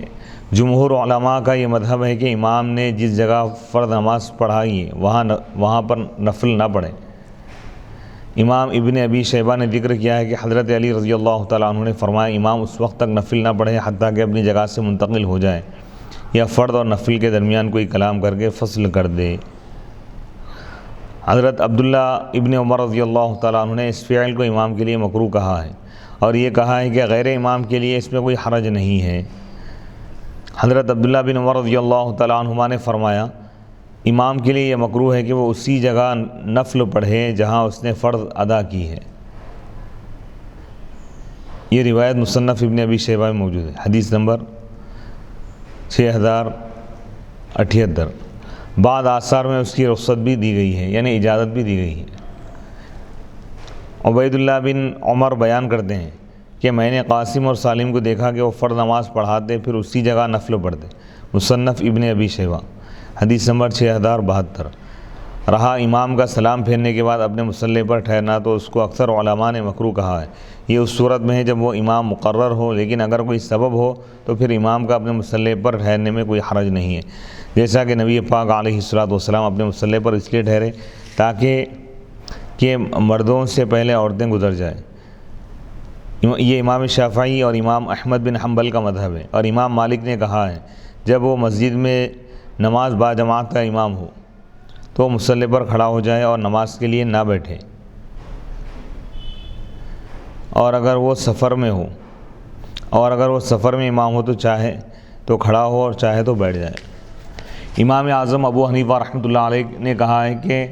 جمہور علماء کا یہ مذہب ہے کہ امام نے جس جگہ فرض نماز پڑھائی ہے وہاں پر نفل نہ پڑھے۔ امام ابن ابی شیبہ نے ذکر کیا ہے کہ حضرت علی رضی اللہ تعالیٰ عنہ نے فرمایا امام اس وقت تک نفل نہ پڑھے حتیٰ کہ اپنی جگہ سے منتقل ہو جائے یا فرض اور نفل کے درمیان کوئی کلام کر کے فصل کر دے۔ حضرت عبداللہ ابن عمر رضی اللہ تعالیٰ عنہ نے اس فعل کو امام کے لیے مکروہ کہا ہے، اور یہ کہا ہے کہ غیر امام کے لیے اس میں کوئی حرج نہیں ہے۔ حضرت عبداللہ بن عمر رضی اللہ تعالیٰ عنہما نے فرمایا امام کے لیے یہ مکروہ ہے کہ وہ اسی جگہ نفل پڑھے جہاں اس نے فرض ادا کی ہے، یہ روایت مصنف ابن ابی شیبہ میں موجود ہے، حدیث نمبر 6078۔ بعض آثار میں اس کی رخصت بھی دی گئی ہے، یعنی اجازت بھی دی گئی ہے۔ عبید اللہ بن عمر بیان کرتے ہیں کہ میں نے قاسم اور سالم کو دیکھا کہ وہ فرض نماز پڑھاتے پھر اسی جگہ نفل پڑھتے۔ مصنف ابن ابی شیبہ، حدیث نمبر 6072۔ رہا امام کا سلام پھیرنے کے بعد اپنے مصلی پر ٹھہرنا، تو اس کو اکثر علماء نے مکروہ کہا ہے۔ یہ اس صورت میں ہے جب وہ امام مقرر ہو، لیکن اگر کوئی سبب ہو تو پھر امام کا اپنے مصلی پر ٹھہرنے میں کوئی حرج نہیں ہے، جیسا کہ نبی پاک علیہ الصلوۃ اپنے مصلی پر اس لیے ٹھہرے تاکہ مردوں سے پہلے عورتیں گزر جائیں۔ یہ امام شافعی اور امام احمد بن حنبل کا مذہب ہے، اور امام مالک نے کہا ہے جب وہ مسجد میں نماز با جماعت کا امام ہو تو مصلی پر کھڑا ہو جائے اور نماز کے لیے نہ بیٹھے، اور اگر وہ سفر میں امام ہو تو چاہے تو کھڑا ہو اور چاہے تو بیٹھ جائے۔ امام اعظم ابو حنیفہ رحمۃ اللہ علیہ نے کہا ہے کہ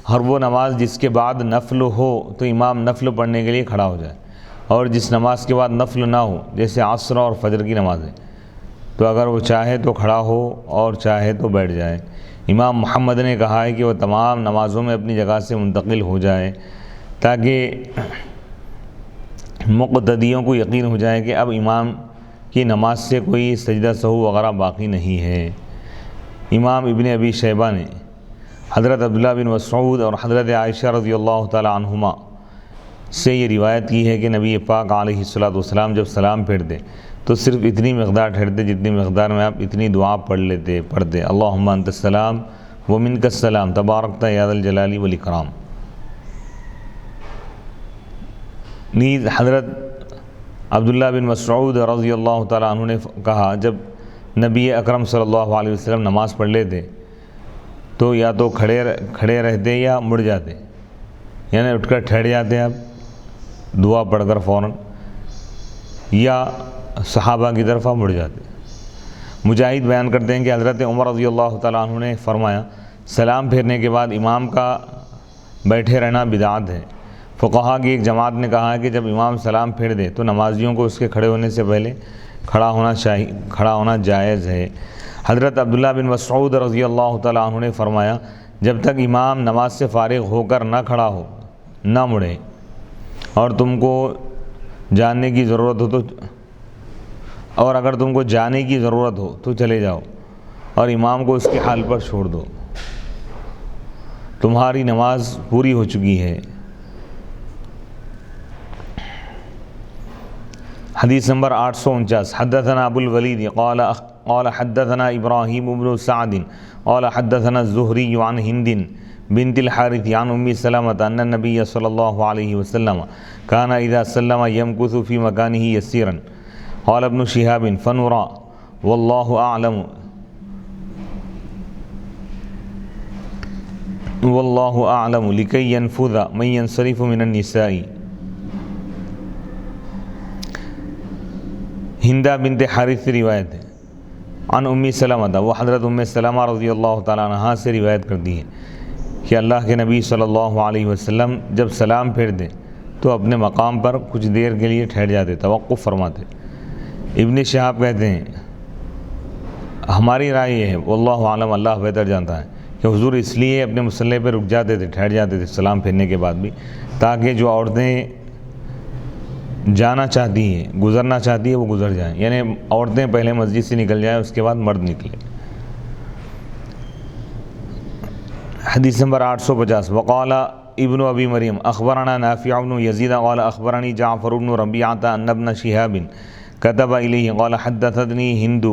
ہر وہ نماز جس کے بعد نفل ہو تو امام نفل پڑھنے کے لیے کھڑا ہو جائے، اور جس نماز کے بعد نفل نہ ہو جیسے عصر اور فجر کی نماز ہے تو اگر وہ چاہے تو کھڑا ہو اور چاہے تو بیٹھ جائے۔ امام محمد نے کہا ہے کہ وہ تمام نمازوں میں اپنی جگہ سے منتقل ہو جائے تاکہ مقتدیوں کو یقین ہو جائے کہ اب امام کی نماز سے کوئی سجدہ سہو وغیرہ باقی نہیں ہے۔ امام ابن ابی شیبہ نے حضرت عبداللہ بن مسعود اور حضرت عائشہ رضی اللہ تعالی عنہما سے یہ روایت کی ہے کہ نبی پاک علیہ الصلوۃ جب سلام پھیرتے تو صرف اتنی مقدار ٹھہرتے جتنی مقدار میں آپ اتنی دعا پڑھتے اللہم انت السلام و منک السلام تبارکت یا ذا الجلال والاکرام۔ نیز حضرت عبداللہ بن مسعود رضی اللہ تعالیٰ عنہ نے کہا جب نبی اکرم صلی اللہ علیہ وسلم نماز پڑھ لیتے تو یا تو کھڑے رہتے یا مڑ جاتے، یعنی اٹھ کر ٹھہر جاتے آپ دعا پڑھ کر فوراً، یا صحابہ کی طرف مڑ جاتے۔ مجاہد بیان کرتے ہیں کہ حضرت عمر رضی اللہ تعالیٰ عنہ نے فرمایا سلام پھیرنے کے بعد امام کا بیٹھے رہنا بدعت ہے۔ فقہا کی ایک جماعت نے کہا ہے کہ جب امام سلام پھیر دے تو نمازیوں کو اس کے کھڑے ہونے سے پہلے کھڑا ہونا جائز ہے۔ حضرت عبداللہ بن مسعود رضی اللہ تعالیٰ عنہ نے فرمایا جب تک امام نماز سے فارغ ہو کر نہ کھڑا ہو نہ مڑے، اور تم کو جاننے کی ضرورت ہو اور اگر تم کو جانے کی ضرورت ہو تو چلے جاؤ اور امام کو اس کے حال پر چھوڑ دو، تمہاری نماز پوری ہو چکی ہے۔ حدیث نمبر 849۔ حدثنا ابو الولید قال حدثنا ابراہیم بن سعد قال حدثنا الزہری عن ہند بنت الحارث عن ام سلمة ان النبی صلی اللہ علیہ وسلم كان اذا سلم يمكث في مكانه يسيرا۔ قال ابن شهاب فنرى والله اعلم لكي ينفذ من ينصرف من النساء۔ ہندہ بنت حارث سے روایت ہے، عن ام سلمہ، وہ حضرت ام سلمہ رضی اللہ تعالیٰ عنہا سے روایت کرتی ہے کہ اللہ کے نبی صلی اللہ علیہ وسلم جب سلام پھیر دیں تو اپنے مقام پر کچھ دیر کے لیے ٹھہر جاتے، توقف فرماتے۔ ابن شہاب کہتے ہیں ہماری رائے یہ ہے واللہ عالم، اللہ بہتر جانتا ہے، کہ حضور اس لیے اپنے مصلی پہ رک جاتے تھے، ٹھہر جاتے تھے سلام پھیرنے کے بعد بھی، تاکہ جو عورتیں جانا چاہتی ہیں گزرنا چاہتی ہیں وہ گزر جائیں، یعنی عورتیں پہلے مسجد سے نکل جائیں اس کے بعد مرد نکلے۔ حدیث نمبر 850۔ وقال ابن ابی مریم اخبرنا نافع بن یزید قال اخبرنی جعفر بن ربیعۃ ان ابن شہاب كتب الیہ قال حدثتنی ہند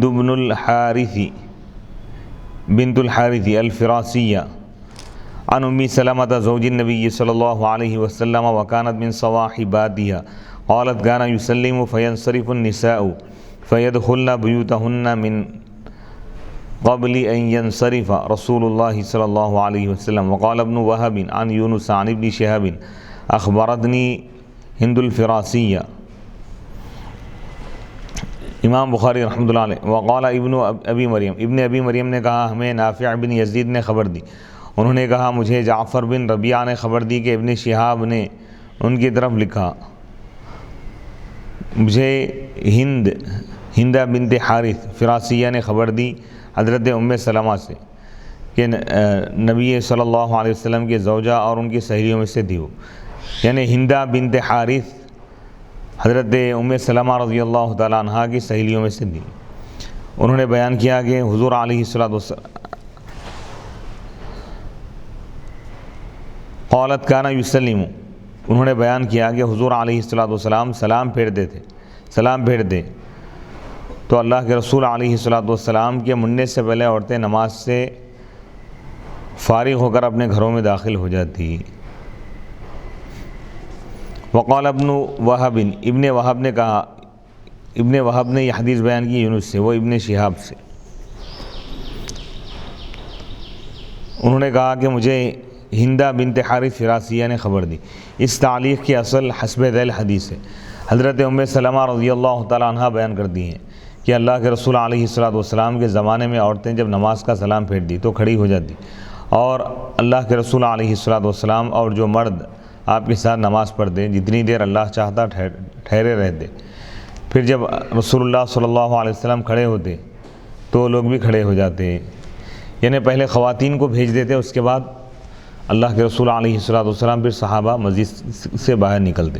بن الحارث بنت الحارث الفراسیہ عن ام سلمة زوج النبی صلی اللہ علیہ وسلم وكانت من صواحباتها قالت كان يسلم فينصرف النساء فيدخلن بيوتهن من قبل ان ينصرف رسول اللہ صلی اللہ علیہ وسلم۔ وقال ابن وهب عن یونس عن ابن شهاب اخبرتنی ہند الفراسیہ۔ امام بخاری رحمۃ اللہ علیہ۔ وقال ابن ابی مریم نے کہا ہمیں نافع بن یزید نے خبر دی، انہوں نے کہا مجھے جعفر بن ربیعہ نے خبر دی کہ ابن شہاب نے ان کی طرف لکھا، مجھے ہندہ بنت حارث فراسیہ نے خبر دی حضرت ام سلمہ سے کہ نبی صلی اللہ علیہ وسلم کے زوجہ اور ان کی سہیلیوں میں سے تھی وہ، یعنی ہندہ بنت حارث حضرت ام سلمہ رضی اللہ تعالیٰ عنہ کی سہیلیوں میں سے تھی۔ انہوں نے بیان کیا کہ حضور علیہ الصلوۃ قالت کان یسلم، انہوں نے بیان کیا کہ حضور علیہ الصلوۃ سلام پھیرتے تو اللہ کے رسول علیہ الصلوۃ کے مننے سے پہلے عورتیں نماز سے فارغ ہو کر اپنے گھروں میں داخل ہو جاتی۔ وقال ابن وہب، ابن وہب نے کہا، ابن وہب نے یہ حدیث بیان کی یونس سے، وہ ابن شہاب سے، انہوں نے کہا کہ مجھے ہندہ بنت حارث فراسیہ نے خبر دی۔ اس تعلیق کی اصل حسب ذیل حدیث ہے۔ حضرت ام سلمہ رضی اللہ تعالیٰ عنہ بیان کرتی ہیں کہ اللہ کے رسول علیہ الصلوۃ کے زمانے میں عورتیں جب نماز کا سلام پھیرتی تو کھڑی ہو جاتی، اور اللہ کے رسول علیہ الصلوۃ اور جو مرد آپ کے ساتھ نماز پڑھتے جتنی دیر اللہ چاہتا ٹھہرے رہتے، پھر جب رسول اللہ صلی اللہ علیہ وسلم کھڑے ہوتے تو لوگ بھی کھڑے ہو جاتے، یعنی پہلے خواتین کو بھیج دیتے، اس کے بعد اللہ کے رسول علیہ الصلوۃ پھر صحابہ مسجد سے باہر نکلتے۔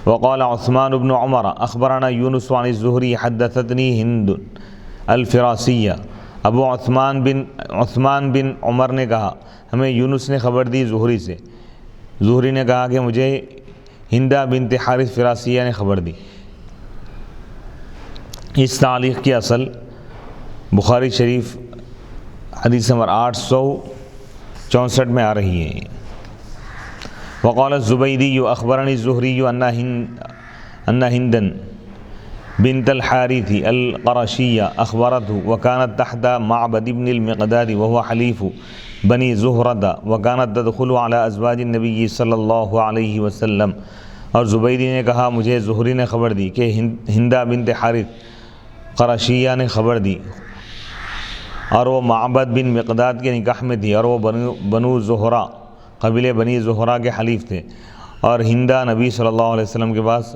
وقال عثمان بن عمر اخبرنا یونس عن الزہری حدثتنی ہند الفراسیہ، ابو عثمان بن عمر نے کہا ہمیں یونس نے خبر دی زہری سے، زہری نے کہا کہ مجھے ہندہ بنت حارث فراسیہ نے خبر دی۔ اس تعلیق کی اصل بخاری شریف حدیث نمبر 864 میں آ رہی ہے۔ وقال الزبیدی اخبرنی الزہری ان ہندن بنت الحارث القرشیہ اخبرته وكانت تحت معبد بن المقداد وهو حلیف بنی زہرہ وكانت تدخل على ازواج النبی صلی اللہ علیہ وسلم، اور زبیدی نے کہا مجھے زہری نے خبر دی کہ ہندہ بنت حارث قرشیہ نے خبر دی، اور وہ معبد بن مقداد کے نکاح میں تھی، اور وہ بنو زہرہ قبیلے بنی زہرہ کے حلیف تھے، اور ہندہ نبی صلی اللہ علیہ وسلم کے پاس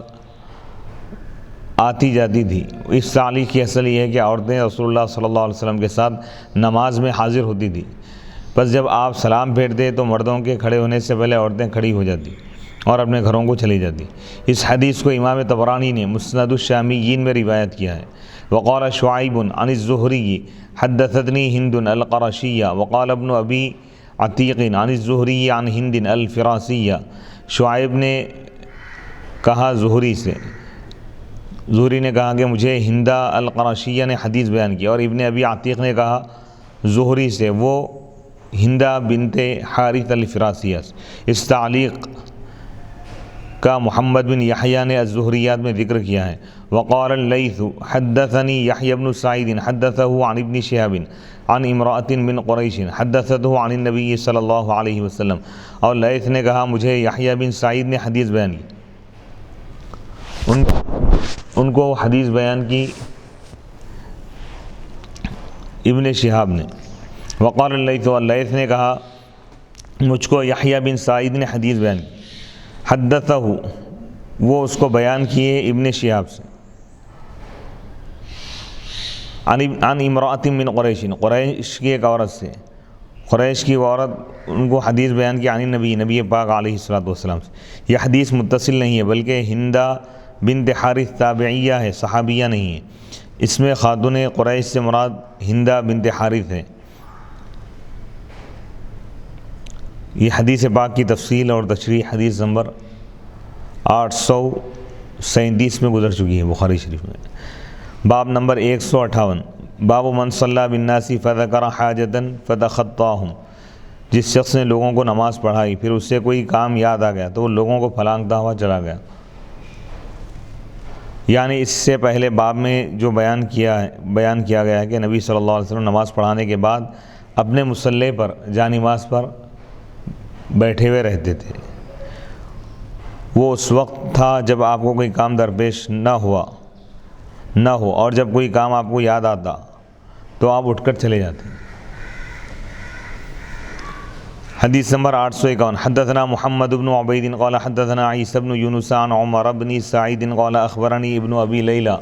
آتی جاتی تھی۔ اس تعلیق کی اصل یہ ہے کہ عورتیں رسول اللہ صلی اللہ علیہ وسلم کے ساتھ نماز میں حاضر ہوتی تھی، بس جب آپ سلام پھیرتے تو مردوں کے کھڑے ہونے سے پہلے عورتیں کھڑی ہو جاتی اور اپنے گھروں کو چلی جاتی۔ اس حدیث کو امام طبرانی نے مسند الشامیین میں روایت کیا ہے۔ وقال شعیب عن الزہری حدثتنی ہند القرشیہ وقال ابن ابی عتیق عن الزہری عن ہند الفراسیہ، شعیب نے کہا زہری سے، زہری نے کہا کہ مجھے ہندہ القرشیہ نے حدیث بیان کی، اور ابن ابی عتیق نے کہا زہری سے، وہ ہندہ بنت حارث الفراسیہ۔ اس تعلیق کا محمد بن یحییٰ نے الزہریات میں ذکر کیا ہے۔ وقال اللیث حدثنی یحییٰ بن سعید حدثہ عن ابن شہاب عن امرأة من قریش حدثته عن النبی صلی اللہ علیہ وسلم، اور لیث نے کہا مجھے یحییٰ بن سعید نے حدیث بیان کی، ان کو حدیث بیان کی ابن شہاب نے۔ وقال اللیث، اللیث نے کہا مجھ کو یحییٰ بن سعید نے حدیث بیان کی، حدثہ وہ اس کو بیان کیے ابن شہاب سے، عن امرأة من قریش، قریش کی ایک عورت سے، قریش کی وہ عورت ان کو حدیث بیان کی، عن نبی پاک علیہ الصلوۃ سے۔ یہ حدیث متصل نہیں ہے بلکہ ہندہ بنت حارث تابعیہ ہے، صحابیہ نہیں ہے۔ اس میں خاتون قریش سے مراد ہندہ بنت حارث ہے۔ یہ حدیث پاک کی تفصیل اور تشریح حدیث نمبر 837 میں گزر چکی ہے بخاری شریف میں۔ باب نمبر 158، باب من صلی بالناس فذکر حاجۃ فتخطاہم، جس شخص نے لوگوں کو نماز پڑھائی پھر اس سے کوئی کام یاد آ گیا تو وہ لوگوں کو پھلانگتا ہوا چلا گیا۔ یعنی اس سے پہلے باب میں جو بیان کیا گیا ہے کہ نبی صلی اللہ علیہ وسلم نماز پڑھانے کے بعد اپنے مصلی پر جا نماز پر بیٹھے ہوئے رہتے تھے۔ وہ اس وقت تھا جب آپ کو کوئی کام درپیش نہ ہو، اور جب کوئی کام آپ کو یاد آتا تو آپ اٹھ کر چلے جاتے۔ حدیث نمبر 851 حدثنا محمد بن عبید قال حدثنا عیسی بن یونس عن عمر بن سعید قال اخبرنی ابن ابی لیلہ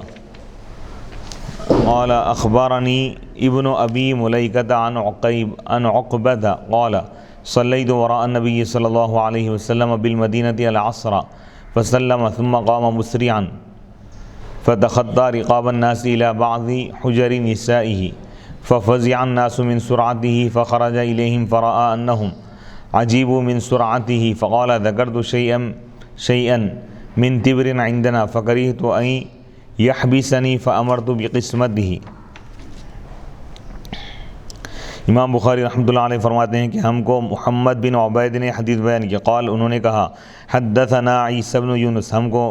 قال اخبرنی ابن ابی ملیکۃ عن عقبہ قال صلیت وراء النبی صلی اللہ علیہ وسلم بالمدینۃ العصر فسلم ثم قام مسرعا فتخطى رقاب الناس الى بعض حجر نسائه ففزع الناس من سرعته فخرج إليهم فرأى أنهم عجيبوا من سرعته فقال ذكرت شيئا من تبر عندنا فكرهت أن يحبسني فأمرت بقسمته۔ امام بخاری رحمۃ اللہ علیہ فرماتے ہیں کہ ہم کو محمد بن عبید نے حدیث بیان کی، قال انہوں نے کہا حدثنا عیسی بن یونس، ہم کو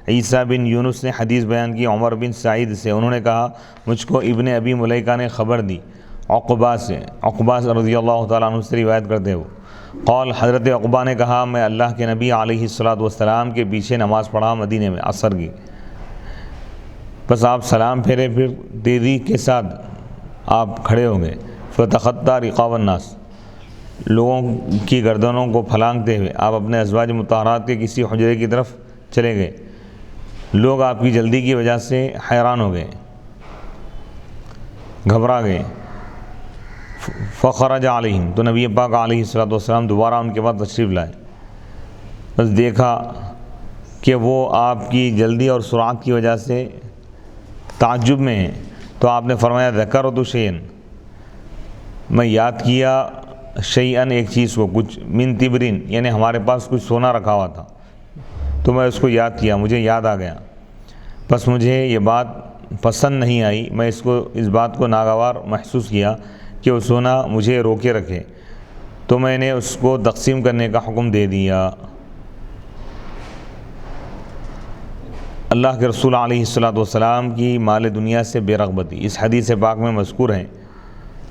عیسیٰ بن یونس نے حدیث بیان کی عمر بن سعید سے، انہوں نے کہا مجھ کو ابن ابی ملیکہ نے خبر دی عقبہ سے، عقبہ رضی اللہ تعالیٰ عنہ سے روایت کرتے ہو، قال حضرت عقبہ نے کہا میں اللہ کے نبی علیہ الصلاۃ والسلام کے پیچھے نماز پڑھا مدینے میں عصر کی، بس آپ سلام پھیرے، پھر تیزی کے ساتھ آپ کھڑے ہو گئے، فتخطى رقاب الناس، لوگوں کی گردنوں کو پھلانگتے ہوئے آپ اپنے ازواج مطہرات کے کسی حجرے کی طرف چلے گئے، لوگ آپ کی جلدی کی وجہ سے حیران ہو گئے، گھبرا گئے، فخرج علیہم، تو نبی پاک علیہ الصلوۃ والسلام دوبارہ ان کے بعد تشریف لائے، بس دیکھا کہ وہ آپ کی جلدی اور سرعت کی وجہ سے تعجب میں ہیں، تو آپ نے فرمایا ذکرت شیئا، میں یاد کیا شیئن ایک چیز کو، کچھ من تبرین، یعنی ہمارے پاس کچھ سونا رکھا ہوا تھا تو میں اس کو یاد کیا، مجھے یاد آ گیا، بس مجھے یہ بات پسند نہیں آئی، میں اس بات کو ناگوار محسوس کیا کہ وہ سونا مجھے روکے رکھے، تو میں نے اس کو تقسیم کرنے کا حکم دے دیا۔ اللہ کے رسول علیہ الصلوۃ والسلام کی مال دنیا سے بے رغبتی، اس حدیث پاک میں مذکور ہے،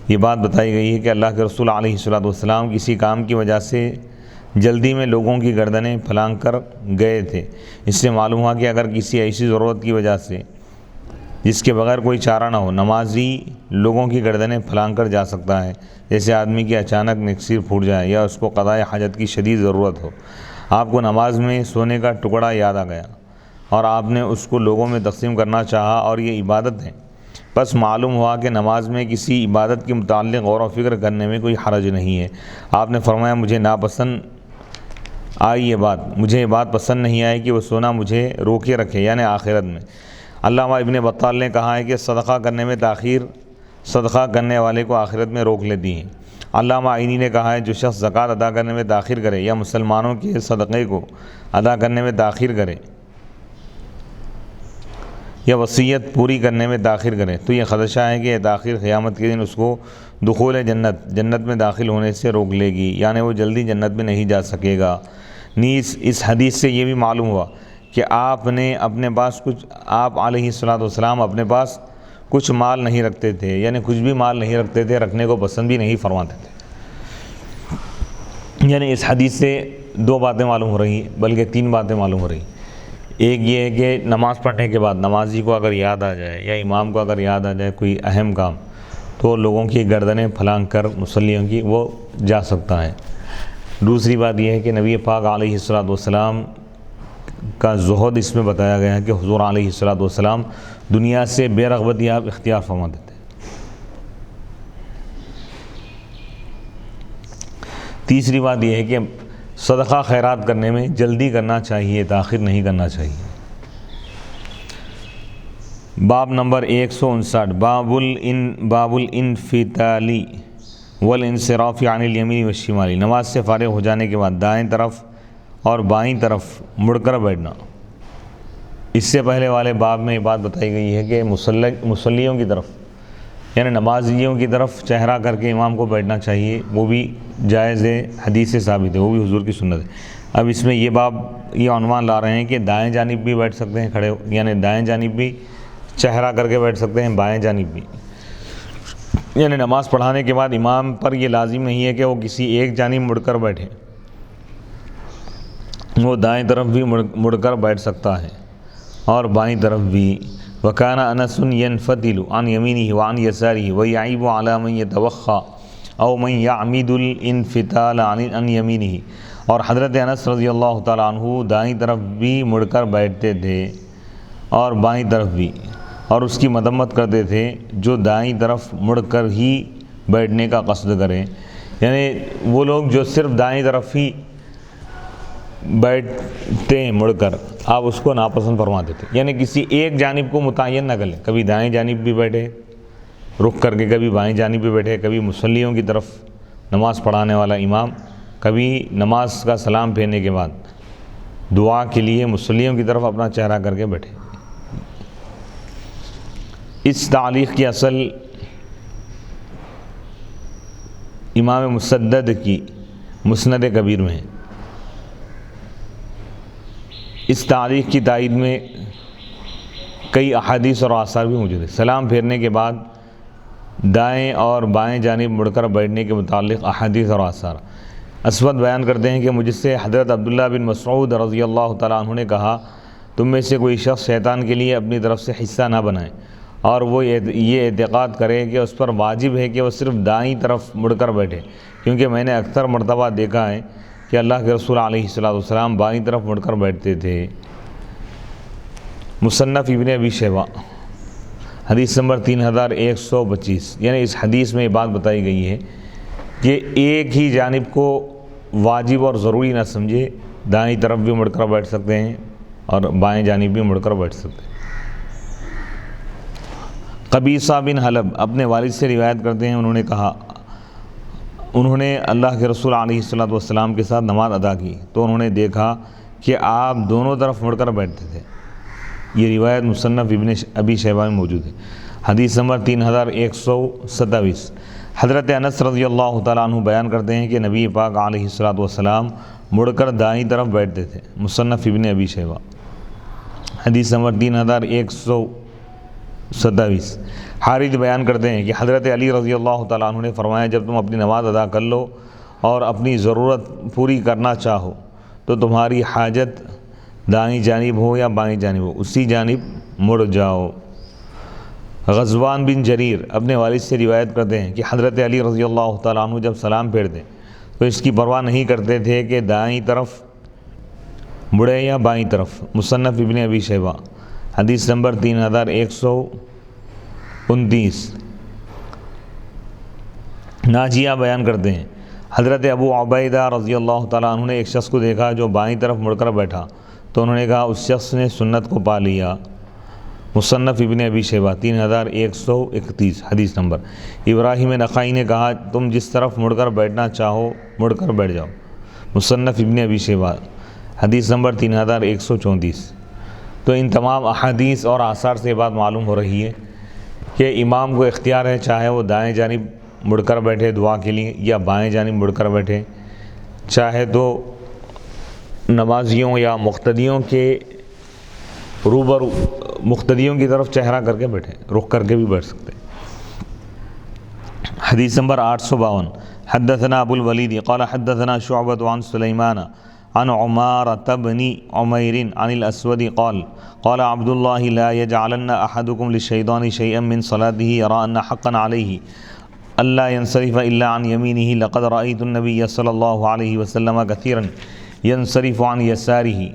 یہ بات بتائی گئی ہے کہ اللہ کے رسول علیہ الصلوۃ والسلام کسی کام کی وجہ سے جلدی میں لوگوں کی گردنیں پھلانگ کر گئے تھے، اس سے معلوم ہوا کہ اگر کسی ایسی ضرورت کی وجہ سے جس کے بغیر کوئی چارہ نہ ہو، نمازی لوگوں کی گردنیں پھلانگ کر جا سکتا ہے، جیسے آدمی کی اچانک نکسیر پھوٹ جائے یا اس کو قضاء حاجت کی شدید ضرورت ہو۔ آپ کو نماز میں سونے کا ٹکڑا یاد آ گیا اور آپ نے اس کو لوگوں میں تقسیم کرنا چاہا، اور یہ عبادت ہے، بس معلوم ہوا کہ نماز میں کسی عبادت کے متعلق غور و فکر کرنے میں کوئی حرج نہیں ہے۔ آپ نے فرمایا مجھے ناپسند آئی یہ بات، مجھے یہ بات پسند نہیں آئی کہ وہ سونا مجھے روکے رکھے، یعنی آخرت میں۔ علامہ ابن بطال نے کہا ہے کہ صدقہ کرنے میں تاخیر صدقہ کرنے والے کو آخرت میں روک لیتی ہے۔ علامہ عینی نے کہا ہے جو شخص زکوٰۃ ادا کرنے میں تاخیر کرے یا مسلمانوں کے صدقے کو ادا کرنے میں تاخیر کرے یا وصیت پوری کرنے میں تاخیر کرے تو یہ خدشہ ہے کہ یہ تاخیر قیامت کے دن اس کو دخول جنت میں داخل ہونے سے روک لے گی، یعنی وہ جلدی جنت میں نہیں جا سکے گا۔ نیز اس حدیث سے یہ بھی معلوم ہوا کہ آپ علیہ الصلوۃ والسلام اپنے پاس کچھ مال نہیں رکھتے تھے، یعنی کچھ بھی مال نہیں رکھتے تھے، رکھنے کو پسند بھی نہیں فرماتے تھے۔ یعنی اس حدیث سے دو باتیں معلوم ہو رہی ہیں، بلکہ تین باتیں معلوم ہو رہی ہیں۔ ایک یہ ہے کہ نماز پڑھنے کے بعد نمازی کو اگر یاد آ جائے یا امام کو اگر یاد آ جائے کوئی اہم کام، تو لوگوں کی گردنیں پھلانگ کر مصلیوں کی وہ جا سکتا ہے۔ دوسری بات یہ ہے کہ نبی پاک علیہ الصلوۃ والسلام کا زہد اس میں بتایا گیا ہے کہ حضور علیہ الصلوۃ والسلام دنیا سے بے رغبتی آپ اختیار فرماتے تھے۔ تیسری بات یہ ہے کہ صدقہ خیرات کرنے میں جلدی کرنا چاہیے، تاخیر نہیں کرنا چاہیے۔ باب نمبر 159 باب الانفتال والانصراف عن الیمین والشمال، نماز سے فارغ ہو جانے کے بعد دائیں طرف اور بائیں طرف مڑ کر بیٹھنا۔ اس سے پہلے والے باب میں یہ بات بتائی گئی ہے کہ مصلیوں کی طرف یعنی نمازیوں کی طرف چہرہ کر کے امام کو بیٹھنا چاہیے، وہ بھی جائز ہے، حدیث سے ثابت ہے، وہ بھی حضور کی سنت ہے۔ اب اس میں یہ عنوان لا رہے ہیں کہ دائیں جانب بھی بیٹھ سکتے ہیں کھڑے، یعنی دائیں جانب بھی چہرہ کر کے بیٹھ سکتے ہیں، بائیں جانب بھی، یعنی نماز پڑھانے کے بعد امام پر یہ لازم نہیں ہے کہ وہ کسی ایک جانب مڑ کر بیٹھے، وہ دائیں طرف بھی مڑ کر بیٹھ سکتا ہے اور بائیں طرف بھی۔ وَكَانَ أَنَسٌ يَنْفَتِلُ عَنْ يَمِينِهِ وَعَنْ يَسَارِهِ وَيَعِيبُ عَلَى مَنْ يَتَوَخَّى او من یعمد الانفتال عن یمینہ، اور حضرت انس رضی اللہ تعالیٰ عنہ دائیں طرف بھی مڑ کر بیٹھتے تھے اور بائیں طرف بھی، اور اس کی مذمت کرتے تھے جو دائیں طرف مڑ کر ہی بیٹھنے کا قصد کریں، یعنی وہ لوگ جو صرف دائیں طرف ہی بیٹھتے ہیں مڑ کر، آپ اس کو ناپسند فرماتے تھے، یعنی کسی ایک جانب کو متعین نہ کریں، کبھی دائیں جانب بھی بیٹھے رخ کر کے، کبھی بائیں جانب بھی بیٹھے، کبھی مصلیوں کی طرف نماز پڑھانے والا امام، کبھی نماز کا سلام پھیرنے کے بعد دعا کے لیے مصلیوں کی طرف اپنا چہرہ کر کے بیٹھے۔ اس تعلیق کی اصل امام مسدد کی مسند کبیر میں ہے۔ اس تعلیق کی تائید میں کئی احادیث اور آثار بھی موجود ہیں۔ سلام پھیرنے کے بعد دائیں اور بائیں جانب مڑ کر بیٹھنے کے متعلق احادیث اور آثار۔ اسود بیان کرتے ہیں کہ مجھ سے حضرت عبداللہ بن مسعود رضی اللہ تعالیٰ عنہ نے کہا، تم میں سے کوئی شخص شیطان کے لیے اپنی طرف سے حصہ نہ بنائے اور وہ یہ اعتقاد کرے کہ اس پر واجب ہے کہ وہ صرف دائیں طرف مڑ کر بیٹھے، کیونکہ میں نے اکثر مرتبہ دیکھا ہے کہ اللہ کے رسول علیہ السلام بائیں طرف مڑ کر بیٹھتے تھے۔ مصنف ابن ابی شیبہ حدیث نمبر 3125، یعنی اس حدیث میں یہ بات بتائی گئی ہے کہ ایک ہی جانب کو واجب اور ضروری نہ سمجھے، دائیں طرف بھی مڑ کر بیٹھ سکتے ہیں اور بائیں جانب بھی مڑ کر بیٹھ سکتے ہیں۔ قبیصہ بن حلب اپنے والد سے روایت کرتے ہیں، انہوں نے اللہ کے رسول علیہ السلام کے ساتھ نماز ادا کی تو انہوں نے دیکھا کہ آپ دونوں طرف مڑ کر بیٹھتے تھے۔ یہ روایت مصنف ابن ابی شیبہ میں موجود ہے۔ حدیث نمبر 3127، حضرت انس رضی اللہ تعالیٰ عنہ بیان کرتے ہیں کہ نبی پاک علیہ السلام مڑ کر دائیں طرف بیٹھتے تھے۔ مصنف ابن ابی شیبہ حدیث نمبر 3127۔ حارث بیان کرتے ہیں کہ حضرت علی رضی اللہ تعالیٰ عنہ نے فرمایا، جب تم اپنی نماز ادا کر لو اور اپنی ضرورت پوری کرنا چاہو تو تمہاری حاجت دائیں جانب ہو یا بائیں جانب ہو، اسی جانب مڑ جاؤ۔ غزوان بن جریر اپنے والد سے روایت کرتے ہیں کہ حضرت علی رضی اللہ تعالیٰ عنہ جب سلام پھیرتے تو اس کی پرواہ نہیں کرتے تھے کہ دائیں طرف مڑے یا بائیں طرف۔ مصنف ابن ابی شیبہ حدیث نمبر 3129۔ ناجیہ بیان کرتے ہیں، حضرت ابو عبیدہ رضی اللہ تعالیٰ عنہ نے ایک شخص کو دیکھا جو بائیں طرف مڑ کر بیٹھا تو انہوں نے کہا اس شخص نے سنت کو پا لیا۔ مصنف ابن ابی شیبہ 3131 حدیث نمبر۔ ابراہیم نخعی نے کہا، تم جس طرف مڑ کر بیٹھنا چاہو مڑ کر بیٹھ جاؤ۔ مصنف ابن ابی شیبہ حدیث نمبر 3134۔ تو ان تمام احادیث اور آثار سے یہ بات معلوم ہو رہی ہے کہ امام کو اختیار ہے، چاہے وہ دائیں جانب مڑ کر بیٹھے دعا کے لیے یا بائیں جانب مڑ کر بیٹھے، چاہے تو نمازیوں یا مقتدیوں کے روبرو مقتدیوں کی طرف چہرہ کر کے بیٹھے، رخ کر کے بھی بیٹھ سکتے۔ حدیث نمبر 852۔ حدثنا ابو الولید قال حدثنا شعبۃ عن سلیمان عن عمارة بن عمیر عن الاسود قال قال عبد الله لا يجعلن احدكم للشيطان شيئا من صلاته يرى ان حقا عليه الا ينصرف الا عن يمينه لقد رأيت النبي صلى الله عليه وسلم كثيرا ينصرف عن يساره۔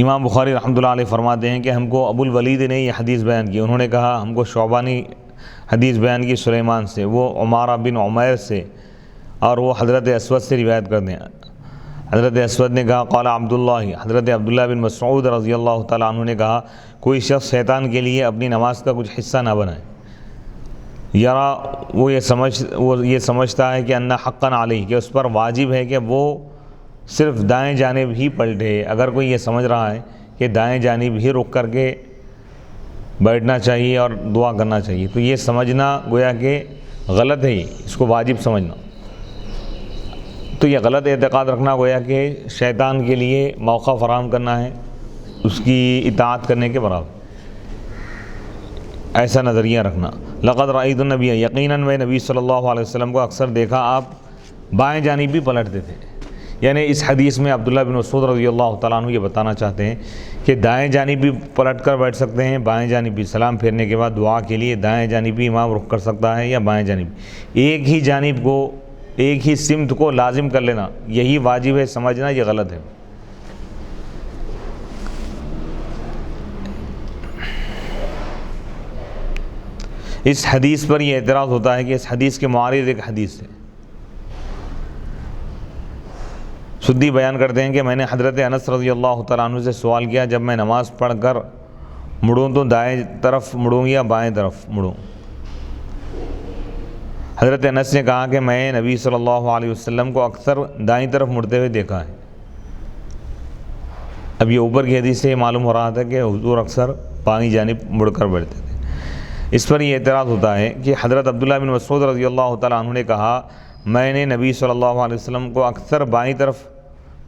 امام بخاری رحمۃ اللہ علیہ فرماتے ہیں کہ ہم کو ابو الولید نے یہ حدیث بیان کی، انہوں نے کہا ہم کو شعبہ نے حدیث بیان کی سلیمان سے، وہ عمارہ بن عمیر سے، اور وہ حضرت اسود سے روایت کرتے ہیں۔ حضرت اسود نے کہا قال عبداللہ، حضرت عبداللہ بن مسعود رضی اللہ تعالیٰ عنہ نے کہا کوئی شخص شیطان کے لیے اپنی نماز کا کچھ حصہ نہ بنائے، یرا وہ یہ سمجھتا ہے کہ ان حقا علیہ، کہ اس پر واجب ہے کہ وہ صرف دائیں جانب ہی پلٹے۔ اگر کوئی یہ سمجھ رہا ہے کہ دائیں جانب ہی رخ کر کے بیٹھنا چاہیے اور دعا کرنا چاہیے، تو یہ سمجھنا گویا کہ غلط ہے، اس کو واجب سمجھنا، تو یہ غلط اعتقاد رکھنا گویا کہ شیطان کے لیے موقع فراہم کرنا ہے اس کی اطاعت کرنے کے برابر، ایسا نظریہ رکھنا۔ لقد رأیت النبی، یقیناً میں نبی صلی اللہ علیہ وسلم کو اکثر دیکھا آپ بائیں جانب بھی پلٹتے تھے، یعنی اس حدیث میں عبداللہ بن مسعود رضی اللہ تعالیٰ عنہ یہ بتانا چاہتے ہیں کہ دائیں جانب بھی پلٹ کر بیٹھ سکتے ہیں، بائیں جانب بھی، سلام پھیرنے کے بعد دعا کے لیے دائیں جانب بھی امام رخ کر سکتا ہے یا بائیں جانب، ایک ہی جانب کو، ایک ہی سمت کو لازم کر لینا یہی واجب ہے سمجھنا یہ غلط ہے۔ اس حدیث پر یہ اعتراض ہوتا ہے کہ اس حدیث کے معارض ایک حدیث ہے۔ سدی بیان کرتے ہیں کہ میں نے حضرت انس رضی اللہ تعالیٰ عنہ سے سوال کیا، جب میں نماز پڑھ کر مڑوں تو دائیں طرف مڑوں یا بائیں طرف مڑوں؟ حضرت انس نے کہا کہ میں نبی صلی اللہ علیہ وسلم کو اکثر دائیں طرف مڑتے ہوئے دیکھا ہے۔ اب یہ اوپر کی حدیث سے یہ معلوم ہو رہا تھا کہ حضور اکثر بائیں جانب مڑ کر بیٹھتے تھے۔ اس پر یہ اعتراض ہوتا ہے کہ حضرت عبداللہ بن مسعود رضی اللہ تعالیٰ عنہ نے کہا میں نے نبی صلی اللہ علیہ وسلم کو اکثر بائیں طرف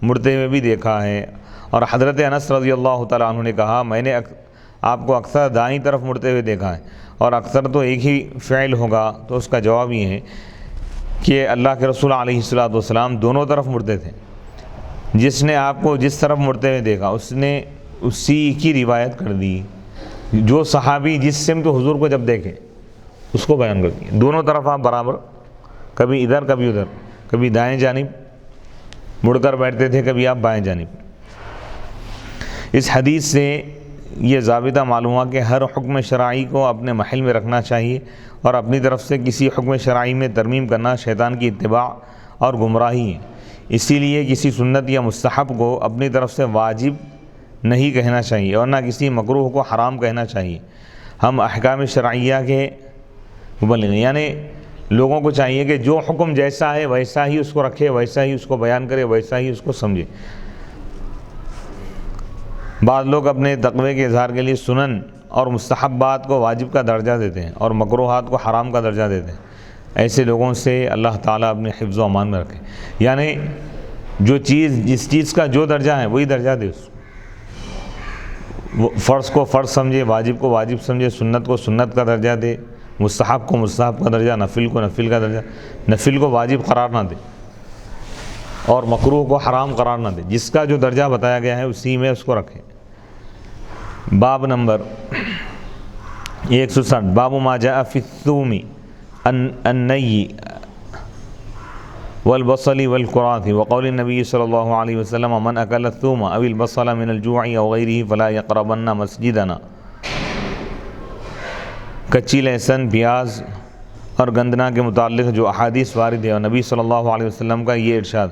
مڑتے ہوئے بھی دیکھا ہے، اور حضرت انس رضی اللہ تعالیٰ عنہ نے کہا میں نے آپ کو اکثر دائیں طرف مڑتے ہوئے دیکھا ہے، اور اکثر تو ایک ہی فعل ہوگا، تو اس کا جواب یہ ہے کہ اللہ کے رسول علیہ الصلوۃ والسلام دونوں طرف مڑتے تھے۔ جس نے آپ کو جس طرف مڑتے ہوئے دیکھا اس نے اسی کی روایت کر دی، جو صحابی جس سمت حضور کو جب دیکھے اس کو بیان کر دیا۔ دونوں طرف آپ برابر، کبھی ادھر کبھی ادھر، کبھی دائیں جانب مڑ کر بیٹھتے تھے، کبھی آپ بائیں جانب۔ اس حدیث سے یہ ضابطہ معلوم ہوا کہ ہر حکم شرعی کو اپنے محل میں رکھنا چاہیے، اور اپنی طرف سے کسی حکم شرعی میں ترمیم کرنا شیطان کی اتباع اور گمراہی ہے۔ اسی لیے کسی سنت یا مستحب کو اپنی طرف سے واجب نہیں کہنا چاہیے، اور نہ کسی مکروہ کو حرام کہنا چاہیے۔ ہم احکام شرعیہ کے مبلغ ہیں، یعنی لوگوں کو چاہیے کہ جو حکم جیسا ہے ویسا ہی اس کو رکھے، ویسا ہی اس کو بیان کرے، ویسا ہی اس کو سمجھے۔ بعض لوگ اپنے تقوی کے اظہار کے لیے سنن اور مستحبات کو واجب کا درجہ دیتے ہیں اور مکروہات کو حرام کا درجہ دیتے ہیں۔ ایسے لوگوں سے اللہ تعالیٰ اپنے حفظ و امان میں رکھے، یعنی جو چیز جس چیز کا جو درجہ ہے وہی درجہ دے، اس کو فرض کو فرض سمجھے، واجب کو واجب سمجھے، سنت کو سنت کا درجہ دے، مستحب کو مستحب کا درجہ، نفل کو نفل کا درجہ، نفل کو واجب قرار نہ دے اور مکروہ کو حرام قرار نہ دے، جس کا جو درجہ بتایا گیا ہے اسی میں اس کو رکھے۔ باب نمبر 160، باب ما جاء فی الثوم النی والبصل والکراث وقول النبی صلی اللہ علیہ وسلم من اکل الثوم او البصل من الجوع او غیرہ فلا یقربن مسجدنا۔ کچی لہسن، پیاز اور گندنا کے متعلق جو احادیث وارد ہے، اور نبی صلی اللہ علیہ وسلم کا یہ ارشاد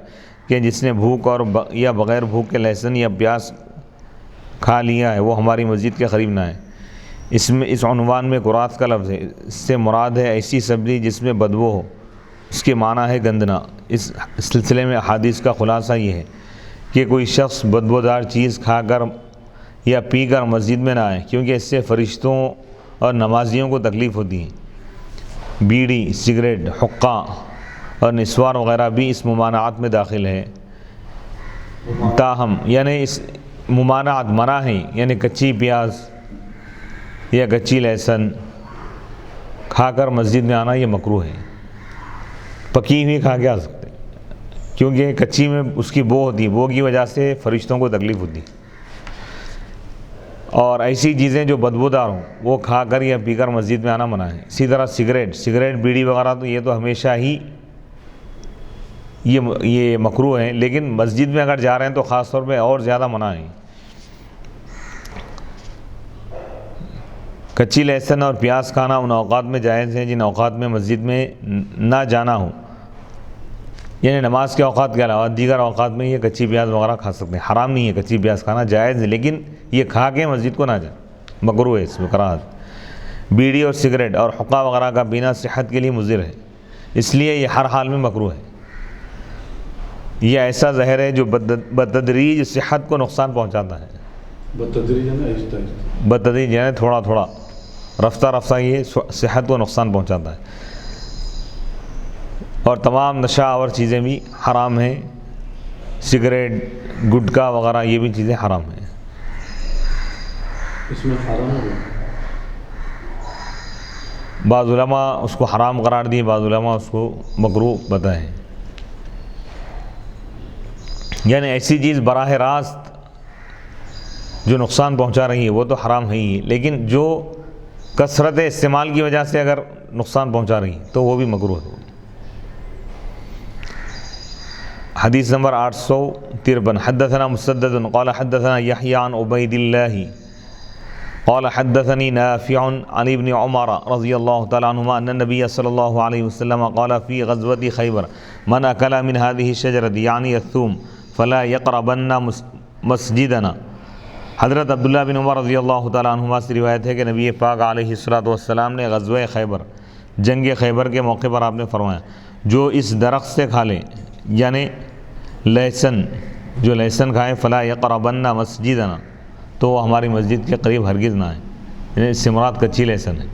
کہ جس نے بھوک اور یا بغیر بھوک کے لہسن یا پیاز کھا لیا ہے وہ ہماری مسجد کے قریب نہ ہے۔ اس عنوان میں قراث کا لفظ ہے، اس سے مراد ہے ایسی سبزی جس میں بدبو ہو، اس کے معنی ہے گندنا۔ اس سلسلے میں احادیث کا خلاصہ یہ ہے کہ کوئی شخص بدبودار چیز کھا کر یا پی کر مسجد میں نہ آئے، کیونکہ اس سے فرشتوں اور نمازیوں کو تکلیف ہوتی ہے۔ بیڑی، سگریٹ، حقہ اور نسوار وغیرہ بھی اس ممانعات میں داخل ہے۔ تاہم یعنی اس ممانعات منع ہیں، یعنی کچی پیاز یا کچی لہسن کھا کر مسجد میں آنا یہ مکروہ ہے۔ پکی ہوئی کھا کے آ سکتے ہیں، کیونکہ کچی میں اس کی بو ہوتی ہے، بو کی وجہ سے فرشتوں کو تکلیف ہوتی ہے۔ اور ایسی چیزیں جو بدبودار ہوں وہ کھا کر یا پی کر مسجد میں آنا منع ہے۔ اسی طرح سگریٹ، بیڑی وغیرہ تو یہ تو ہمیشہ ہی یہ مکروہ ہیں، لیکن مسجد میں اگر جا رہے ہیں تو خاص طور پہ اور زیادہ منع ہے۔ کچی لہسن اور پیاز کھانا ان اوقات میں جائز ہے جن اوقات میں مسجد میں نہ جانا ہو، یعنی نماز کے اوقات کے علاوہ دیگر اوقات میں یہ کچی پیاز وغیرہ کھا سکتے ہیں۔ حرام نہیں ہے کچی پیاز کھانا، جائز ہے، لیکن یہ کھا کے مسجد کو نہ جائیں، مکروہ ہے، اس میں کراہت۔ بیڑی اور سگریٹ اور حقہ وغیرہ کا پینا صحت کے لیے مضر ہے، اس لیے یہ ہر حال میں مکروہ ہے۔ یہ ایسا زہر ہے جو بتدریج صحت کو نقصان پہنچاتا ہے۔ بتدریج یعنی تھوڑا تھوڑا، رفتہ رفتہ یہ صحت کو نقصان پہنچاتا ہے۔ اور تمام نشہ آور چیزیں بھی حرام ہیں، سگریٹ، گٹکا وغیرہ یہ بھی چیزیں حرام ہیں۔ اس میں حرام ہے، بعض علماء اس کو حرام قرار دیے، بعض علماء اس کو مکروہ بتائیں۔ یعنی ایسی چیز براہ راست جو نقصان پہنچا رہی ہے وہ تو حرام ہے ہی، لیکن جو کثرت استعمال کی وجہ سے اگر نقصان پہنچا رہی ہے تو وہ بھی مکروہ ہے۔ حدیث نمبر 853، حدثنا مسدد قال حدثنا یحیی عن عبید اللہ قال حدثني نافع عن ابن عمر رضی اللہ تعالی عنہما ان النبی صلی اللہ علیہ وسلم قال فی غزوة خیبر من اکل من هذه الشجرة یعنی الثوم فلا يقربن مسجدنا۔ حضرت عبداللہ بن عمر رضی اللہ تعالی عنہما سے روایت ہے کہ نبی پاک علیہ الصلوۃ والسلام نے غزوہ خیبر، جنگ خیبر کے موقع پر آپ نے فرمایا جو اس درخت سے کھا لے، یعنی لہسن، جو لہسن کھائے، فلا یقربن مسجدنا، تو وہ ہماری مسجد کے قریب ہرگز نہ آئے، یعنی اس سے مراد کچی لہسن ہے۔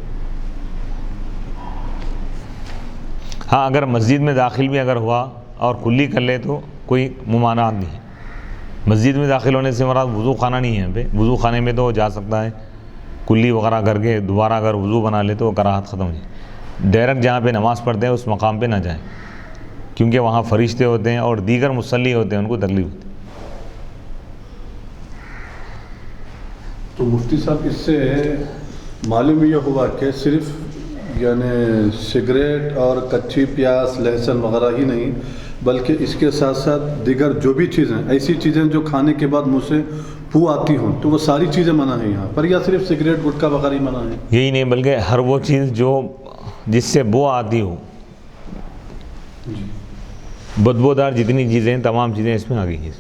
ہاں اگر مسجد میں داخل بھی اگر ہوا اور کلی کر لے تو کوئی ممانعت نہیں ہے۔ مسجد میں داخل ہونے سے مراد وضو خانہ نہیں ہے، یہاں پہ وضو خانے میں تو وہ جا سکتا ہے، کلی وغیرہ کر کے دوبارہ اگر وضو بنا لے تو وہ کراہت ختم ہو جائے۔ ڈائریکٹ جہاں پہ نماز پڑھتے ہیں اس مقام پہ نہ جائیں، کیونکہ وہاں فرشتے ہوتے ہیں اور دیگر مصلی ہوتے ہیں، ان کو تکلیف ہوتی ہے۔ تو مفتی صاحب اس سے معلوم یہ ہوا کہ صرف یعنی سگریٹ اور کچی پیاز لہسن وغیرہ ہی نہیں، بلکہ اس کے ساتھ ساتھ دیگر جو بھی چیزیں، ایسی چیزیں جو کھانے کے بعد منہ سے بو آتی ہوں تو وہ ساری چیزیں منع ہیں یہاں پر، یا صرف سگریٹ گٹکا وغیرہ ہی منع ہے؟ یہی نہیں بلکہ ہر وہ چیز جو جس سے بو آتی ہو، بدبودار جتنی چیزیں ہیں تمام چیزیں اس میں آ گئی ہیں۔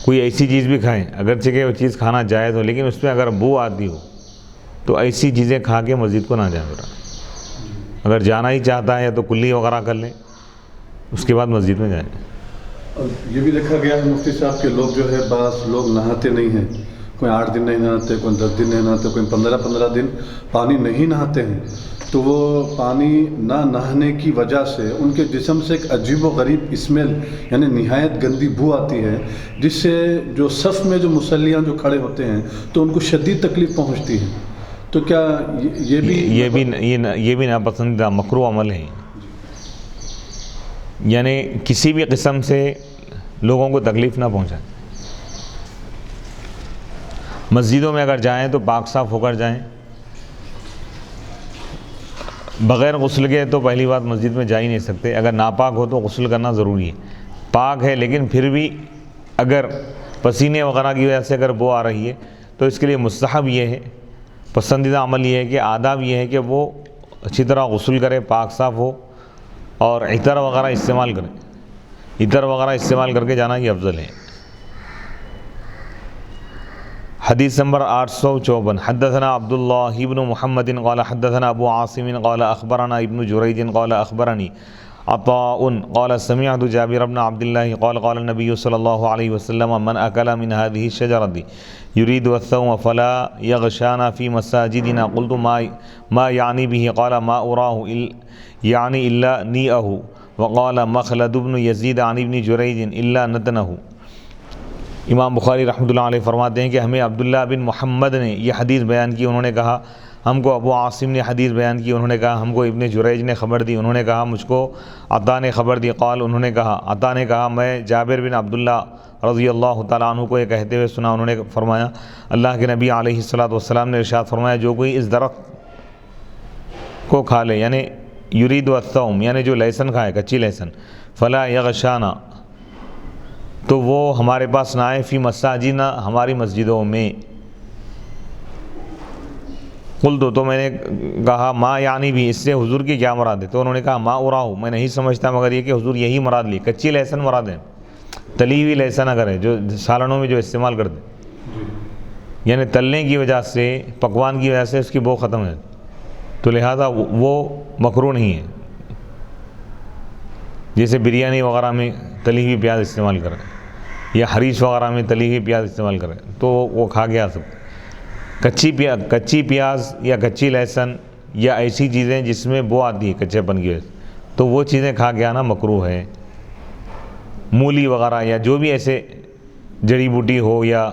کوئی ایسی چیز بھی کھائیں اگرچہ کہ وہ چیز کھانا جائز ہو، لیکن اس میں اگر بو آتی ہو تو ایسی چیزیں کھا کے مسجد کو نہ جائیں۔ اگر جانا ہی چاہتا ہے تو کلی وغیرہ کر لیں، اس کے بعد مسجد میں جائیں۔ اور یہ بھی دیکھا گیا ہے مفتی صاحب کہ لوگ جو ہے بعض لوگ نہاتے نہیں ہیں، کوئی 8 دن نہیں نہاتے، کوئی 10 دن نہیں نہاتے، کوئی 15 دن پانی نہیں نہاتے ہیں، تو وہ پانی نہ نہانے کی وجہ سے ان کے جسم سے ایک عجیب و غریب اسمیل یعنی نہایت گندی بو آتی ہے، جس سے جو صف میں جو مصلیاں جو کھڑے ہوتے ہیں تو ان کو شدید تکلیف پہنچتی ہے۔ تو کیا یہ بھی ناپسندیدہ مکروہ عمل ہے، یعنی کسی بھی قسم سے لوگوں کو تکلیف نہ پہنچائیں۔ مسجدوں میں اگر جائیں تو پاک صاف ہو کر جائیں، بغیر غسل کے تو پہلی بات مسجد میں جا ہی نہیں سکتے۔ اگر ناپاک ہو تو غسل کرنا ضروری ہے، پاک ہے لیکن پھر بھی اگر پسینے وغیرہ کی وجہ سے اگر بو آ رہی ہے تو اس کے لیے مستحب یہ ہے، پسندیدہ عمل یہ ہے کہ آداب یہ ہے کہ وہ اچھی طرح غسل کرے، پاک صاف ہو اور عطر وغیرہ استعمال کرے، عطر وغیرہ استعمال کر کے جانا ہی افضل ہے۔ حدیث نمبر 854، حدثنا عبداللہ بن محمد قال حدثنا ابو عاصم قال اخبرنا ابن جریج قال اخبرنی عطاء قال سمعت جابر بن عبد الله قال قال النبي صلى الله عليه وسلم من اكل من هذه الشجرة يريد الثوم فلا يغشانا في مساجدنا قلت ما يعني به قال ما أراه يعني إلا نيئه وقال مخلد بن يزيد عن ابن جريج إلا نتنه۔ امام بخاری رحمۃ اللہ علیہ فرماتے ہیں کہ ہمیں عبداللہ بن محمد نے یہ حدیث بیان کی، انہوں نے کہا ہم کو ابو عاصم نے حدیث بیان کی، انہوں نے کہا ہم کو ابن جریج نے خبر دی، انہوں نے کہا مجھ کو عطا نے خبر دی، قال انہوں نے کہا عطا نے کہا میں جابر بن عبداللہ رضی اللہ تعالیٰ عنہ کو یہ کہتے ہوئے سنا، انہوں نے فرمایا اللہ کے نبی علیہ الصلوۃ والسلام نے ارشاد فرمایا جو کوئی اس درخت کو کھا لے، یعنی یرید الثوم یعنی جو لہسن کھائے، کچی لہسن، فلا یغشانا تو وہ ہمارے پاس نہ آئے، فی مساجدنا ہماری مسجدوں میں۔ قلت تو میں نے کہا ما یعنی بھی اس سے حضور کی کیا مراد ہے، تو انہوں نے کہا ما اراہ میں نہیں سمجھتا مگر یہ کہ حضور یہی مراد لی، کچی لہسن مراد ہے، تلی ہوئی لہسن اگر ہے جو سالنوں میں جو استعمال کرتے یعنی تلنے کی وجہ سے، پکوان کی وجہ سے اس کی بو ختم ہے، تو لہذا وہ مکروہ نہیں ہے۔ جیسے بریانی وغیرہ میں تلی ہوئی پیاز استعمال کریں یا حریش وغیرہ میں تلی ہوئی پیاز استعمال کریں تو وہ کھا کے آ سکتے۔ کچی پیاز یا کچی لہسن یا ایسی چیزیں جس میں بو آتی ہے کچے پن کی وجہ سے، تو وہ چیزیں کھا کے آنا مکروہ ہے۔ مولی وغیرہ یا جو بھی ایسے جڑی بوٹی ہو یا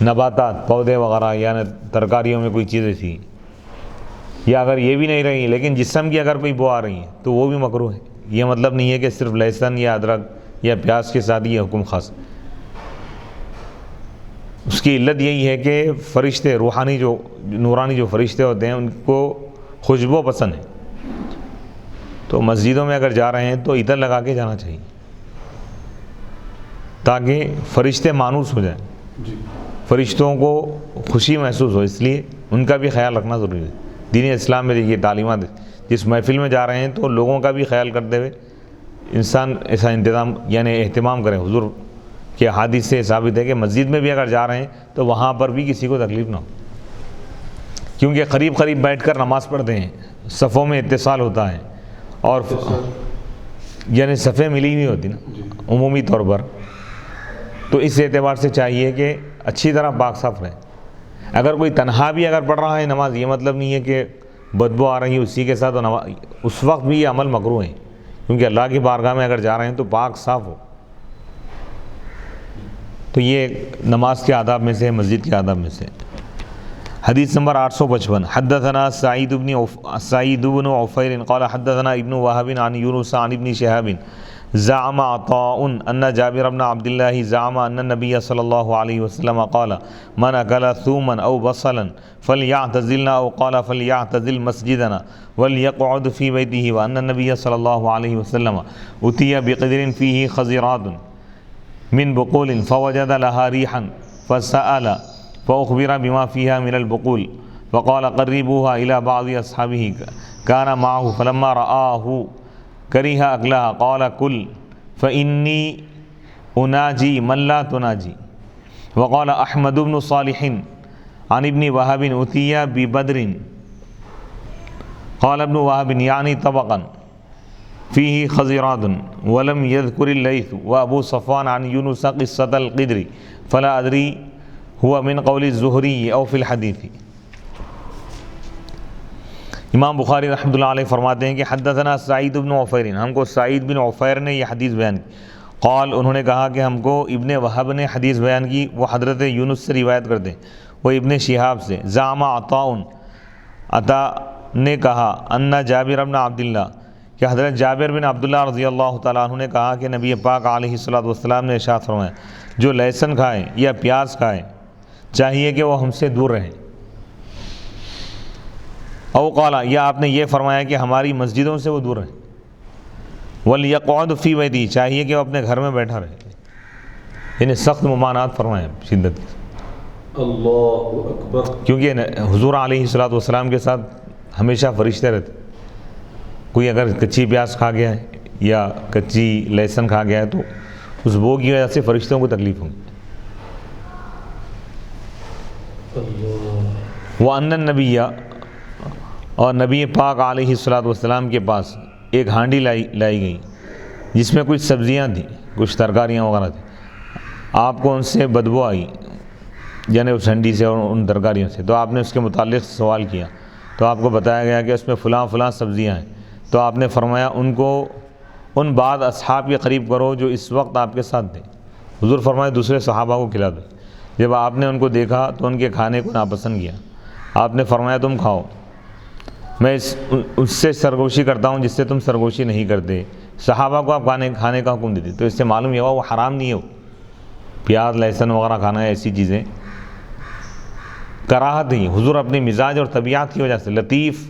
نباتات پودے وغیرہ یا ترکاریوں میں کوئی چیزیں تھی، یا اگر یہ بھی نہیں رہی لیکن جسم کی اگر کوئی بو آ رہی ہے تو وہ بھی مکروہ ہے، یہ مطلب نہیں ہے کہ صرف لہسن یا ادرک یا پیاز کے ساتھ یہ حکم خاص. اس کی علت یہی ہے کہ فرشتے روحانی جو نورانی جو فرشتے ہوتے ہیں ان کو خوشبو پسند ہے. تو مسجدوں میں اگر جا رہے ہیں تو عطر لگا کے جانا چاہیے تاکہ فرشتے مانوس ہو جائیں, فرشتوں کو خوشی محسوس ہو, اس لیے ان کا بھی خیال رکھنا ضروری ہے. دین اسلام میں دیکھیے تعلیمات, جس محفل میں جا رہے ہیں تو لوگوں کا بھی خیال کرتے ہوئے انسان ایسا انتظام یعنی اہتمام کریں. حضور کے حدیث سے ثابت ہے کہ مسجد میں بھی اگر جا رہے ہیں تو وہاں پر بھی کسی کو تکلیف نہ ہو, کیونکہ قریب قریب بیٹھ کر نماز پڑھتے ہیں, صفوں میں اتصال ہوتا ہے اور یعنی صفیں ملی ہوئی ہوتی نا عمومی طور پر. تو اس اعتبار سے چاہیے کہ اچھی طرح پاک صاف رہے. اگر کوئی تنہا بھی اگر پڑھ رہا ہے نماز, یہ مطلب نہیں ہے کہ بدبو آ رہی ہے اسی کے ساتھ, اس وقت بھی یہ عمل مکروہ ہے, کیونکہ اللہ کی بارگاہ میں اگر جا رہے ہیں تو پاک صاف ہو. تو یہ نماز کے آداب میں سے, مسجد کے آداب میں سے. حدیث نمبر 855. حدثنا سعید بن عفیر قال حدثنا ابن وهب عن یونس عن ابن شهاب زعم عطاء ان جابر بن عبد الله زعم ان النبي صلى الله عليه وسلم قال من اكل ثوما او بصلا فليعتزلنا او قال فليعتزل مسجدنا وليقعد في بيته, وان النبي صلى الله عليه وسلم اتي بقدر فيه خزرات من بقول فوجد لها ريحا فسأل فأخبر بما فيها من البقول فقال قربوها إلى بعض أصحابه كان معه فلما رآه كره أكلها قال كل فإني أناجي من لا تناجي. وقال أحمد بن صالح عن ابن وهب أتي ببدر قال ابن وهب يعني طبقا فيه خزرات ولم يذكر الليث وأبو صفوان عن يونس قصة القدر فلا أدري هو من قول الزهري أو في الحديث. امام بخاری رحمۃ اللہ علیہ فرماتے ہیں کہ حدثنا سعید بن عفیر, ہم کو سعید بن عفیر نے یہ حدیث بیان کی. قال, انہوں نے کہا کہ ہم کو ابن وہب نے حدیث بیان کی, وہ حضرت یونس سے روایت کرتے ہیں, وہ ابن شہاب سے. زعم عطاء, عطا نے کہا, ان جابر بن عبداللہ, کہ حضرت جابر بن عبداللہ رضی اللہ تعالیٰ عنہ نے کہا کہ نبی پاک علیہ الصلوۃ والسلام نے ارشاد فرمایا, جو لہسن کھائے یا پیاز کھائے چاہیے کہ وہ ہم سے دور رہیں. او قالا, یا آپ نے یہ فرمایا کہ ہماری مسجدوں سے وہ دور رہیں. وَلْيَقْعُدْ فِي بَيْتِهِ, چاہیے کہ وہ اپنے گھر میں بیٹھا رہے. یعنی سخت ممانعات فرمائے شدت کے. اللہ اکبر. کیونکہ حضور علیہ الصلوۃ والسلام کے ساتھ ہمیشہ فرشتے رہتے. کوئی اگر کچی پیاز کھا گیا ہے یا کچی لہسن کھا گیا ہے تو اس بو کی وجہ سے فرشتوں کو تکلیف ہوگی. وَأَنَّ النَّبِيَّ, اور نبی پاک علیہ الصلوۃ والسلام کے پاس ایک ہانڈی لائی گئی جس میں کچھ سبزیاں تھیں, کچھ ترکاریاں وغیرہ تھیں. آپ کو ان سے بدبو آئی, یعنی اس ہانڈی سے اور ان ترکاریوں سے. تو آپ نے اس کے متعلق سوال کیا تو آپ کو بتایا گیا کہ اس میں فلاں فلاں سبزیاں ہیں. تو آپ نے فرمایا ان کو ان بعض اصحاب کے قریب کرو جو اس وقت آپ کے ساتھ تھے. حضور فرمائے دوسرے صحابہ کو کھلا دو. جب آپ نے ان کو دیکھا تو ان کے کھانے کو ناپسند کیا. آپ نے فرمایا تم کھاؤ, میں اس سے سرگوشی کرتا ہوں جس سے تم سرگوشی نہیں کرتے. صحابہ کو آپ کھانے کا حکم دیتے. تو اس سے معلوم یہ ہوا وہ حرام نہیں ہو. پیاز لہسن وغیرہ کھانا ہے, ایسی چیزیں کراہت نہیں. حضور اپنی مزاج اور طبیعت کی وجہ سے, لطیف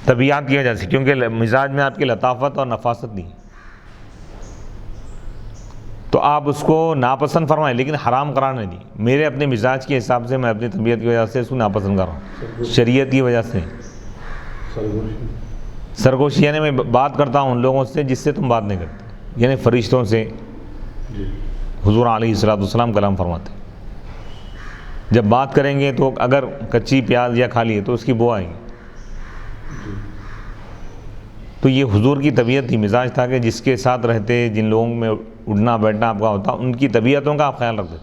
طبیعت کی وجہ سے, کیونکہ مزاج میں آپ کی لطافت اور نفاست نہیں, تو آپ اس کو ناپسند فرمائیں لیکن حرام قرار نہیں دی. میرے اپنے مزاج کے حساب سے, میں اپنی طبیعت کی وجہ سے اس کو ناپسند کر رہا ہوں, شریعت کی وجہ سے. سرگوشی یعنی میں بات کرتا ہوں ان لوگوں سے جس سے تم بات نہیں کرتے, یعنی فرشتوں سے. حضور علیہ الصلوۃ والسلام کلام فرماتے, جب بات کریں گے تو اگر کچی پیاز یا کھا لیے تو اس کی بو آئے گی. تو یہ حضور کی طبیعت تھی, مزاج تھا کہ جس کے ساتھ رہتے, جن لوگوں میں اٹھنا بیٹھنا آپ کا ہوتا, ان کی طبیعتوں کا آپ خیال رکھتے.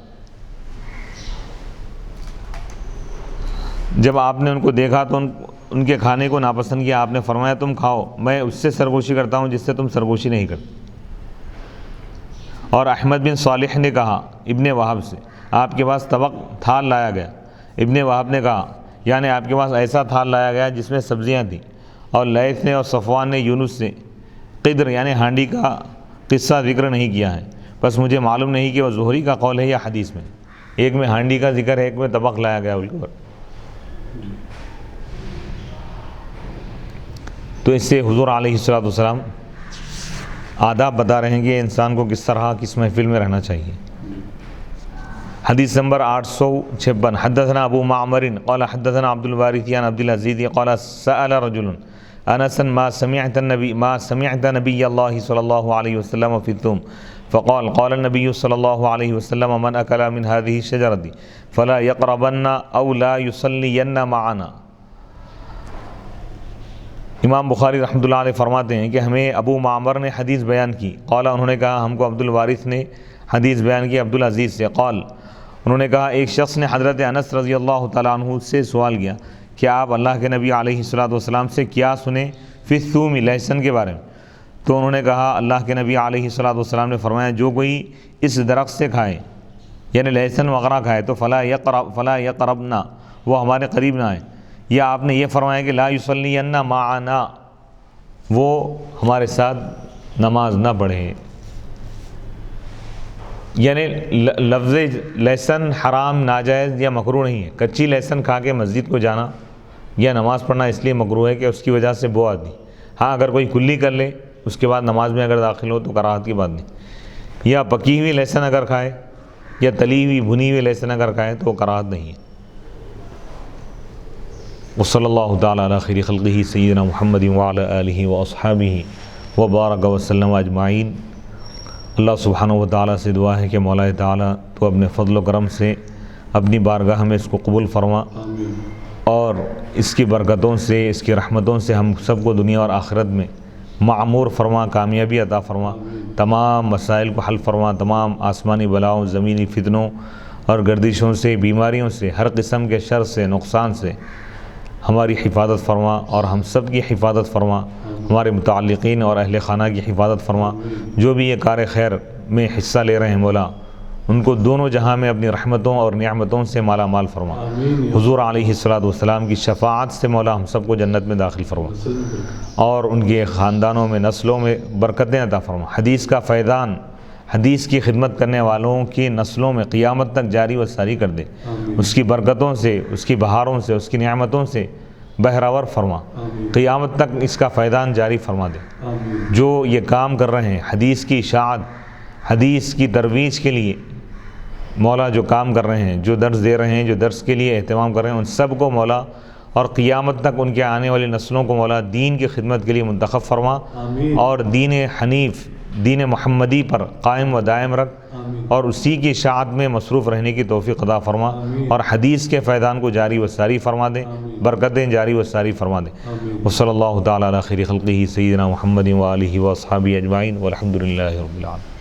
جب آپ نے ان کو دیکھا تو ان کے کھانے کو ناپسند کیا. آپ نے فرمایا تم کھاؤ, میں اس سے سرگوشی کرتا ہوں جس سے تم سرگوشی نہیں کرتے. اور احمد بن صالح نے کہا ابن وہب سے, آپ کے پاس طبق تھال لایا گیا. ابن وہب نے کہا یعنی آپ کے پاس ایسا تھال لایا گیا جس میں سبزیاں تھیں. اور لیث نے اور صفوان نے یونس سے قدر یعنی ہانڈی کا قصہ ذکر نہیں کیا ہے، بس مجھے معلوم نہیں کہ وہ زہری کا قول ہے یا حدیث میں۔ ایک میں ہانڈی کا ذکر ہے، ایک میں طبق لایا گیا بالکل۔ تو اس سے حضور علیہ الصلوۃ والسلام آداب بتا رہے ہیں کہ انسان کو کس طرح کس محفل میں رہنا چاہیے۔ حدیث نمبر 856، حدثنا ابو معمر قال حدثنا عبد الوارث عن عبد العزيز قال سأل رجل انسا ما سمعت نبي الله صلى الله عليه وسلم في الثوم فقال قال النبي صلى الله عليه وسلم من أكل من هذه الشجرة فلا يقربن أو لا يصلين معنا۔ امام بخاری رحمۃ اللہ علیہ فرماتے ہیں کہ ہمیں ابو معمر نے حدیث بیان کی، قال انہوں نے کہا ہم کو عبد الوارث نے حدیث بیان کی عبد العزیز سے، قال انہوں نے کہا ایک شخص نے حضرت انس رضی اللہ تعالیٰ عنہ سے سوال کیا کہ آپ اللہ کے نبی علیہ الصلوۃ والسلام سے کیا سنیں فی الثوم لہسن کے بارے میں؟ تو انہوں نے کہا اللہ کے نبی علیہ الصلوۃ والسلام نے فرمایا جو کوئی اس درخت سے کھائے یعنی لہسن وغیرہ کھائے تو فلا یقربنا، وہ ہمارے قریب نہ آئے، یا آپ نے یہ فرمایا کہ لا یصلین معنا، وہ ہمارے ساتھ نماز نہ پڑھے۔ یعنی لفظ لہسن حرام ناجائز یا مکروہ نہیں ہے، کچی لہسن کھا کے مسجد کو جانا یا نماز پڑھنا اس لیے مکروہ ہے کہ اس کی وجہ سے بو آتی۔ ہاں اگر کوئی کلی کر لے اس کے بعد نماز میں اگر داخل ہو تو کراہت کی بات نہیں، یا پکی ہوئی لہسن اگر کھائے یا تلی ہوئی بھنی ہوئی لہسن اگر کھائے تو کراہت نہیں ہے۔ وصلی اللہ تعالیٰ علی خیر خلقہ سیدنا محمد وعلی آلہ واصحابہ وبارک وسلم اجمعین۔ اللہ سبحانہ و تعالیٰ سے دعا ہے کہ مولا تعالیٰ تو اپنے فضل و کرم سے اپنی بارگاہ میں اس کو قبول فرما، اور اس کی برکتوں سے اس کی رحمتوں سے ہم سب کو دنیا اور آخرت میں معمور فرما، کامیابی عطا فرما، تمام مسائل کو حل فرما، تمام آسمانی بلاؤں زمینی فتنوں اور گردشوں سے بیماریوں سے ہر قسم کے شر سے نقصان سے ہماری حفاظت فرما، اور ہم سب کی حفاظت فرما، ہمارے متعلقین اور اہل خانہ کی حفاظت فرما، جو بھی یہ کار خیر میں حصہ لے رہے ہیں مولا ان کو دونوں جہاں میں اپنی رحمتوں اور نعمتوں سے مالا مال فرما، حضور علیہ الصلوۃ والسلام کی شفاعت سے مولا ہم سب کو جنت میں داخل فرما، اور ان کے خاندانوں میں نسلوں میں برکتیں عطا فرما، حدیث کا فیضان حدیث کی خدمت کرنے والوں کی نسلوں میں قیامت تک جاری و ساری کر دے، اس کی برکتوں سے اس کی بہاروں سے اس کی نعمتوں سے بہراور فرما، قیامت تک اس کا فیضان جاری فرما دے۔ جو یہ کام کر رہے ہیں حدیث کی اشاعت حدیث کی ترویج کے لیے مولا، جو کام کر رہے ہیں، جو درس دے رہے ہیں، جو درس کے لیے اہتمام کر رہے ہیں، ان سب کو مولا اور قیامت تک ان کے آنے والی نسلوں کو مولا دین کی خدمت کے لیے منتخب فرما، اور دین حنیف دین محمدی پر قائم و دائم رکھ، اور اسی کی اشاعت میں مصروف رہنے کی توفیق عطا فرما، اور حدیث کے فیضان کو جاری و ساری فرما دے، برکتیں جاری و ساری فرما دے۔ وصلی اللہ تعالیٰ علی خیر خلقہ سیدنا محمد وآلہ واصحابہ اجمعین والحمد للہ رب العالمین۔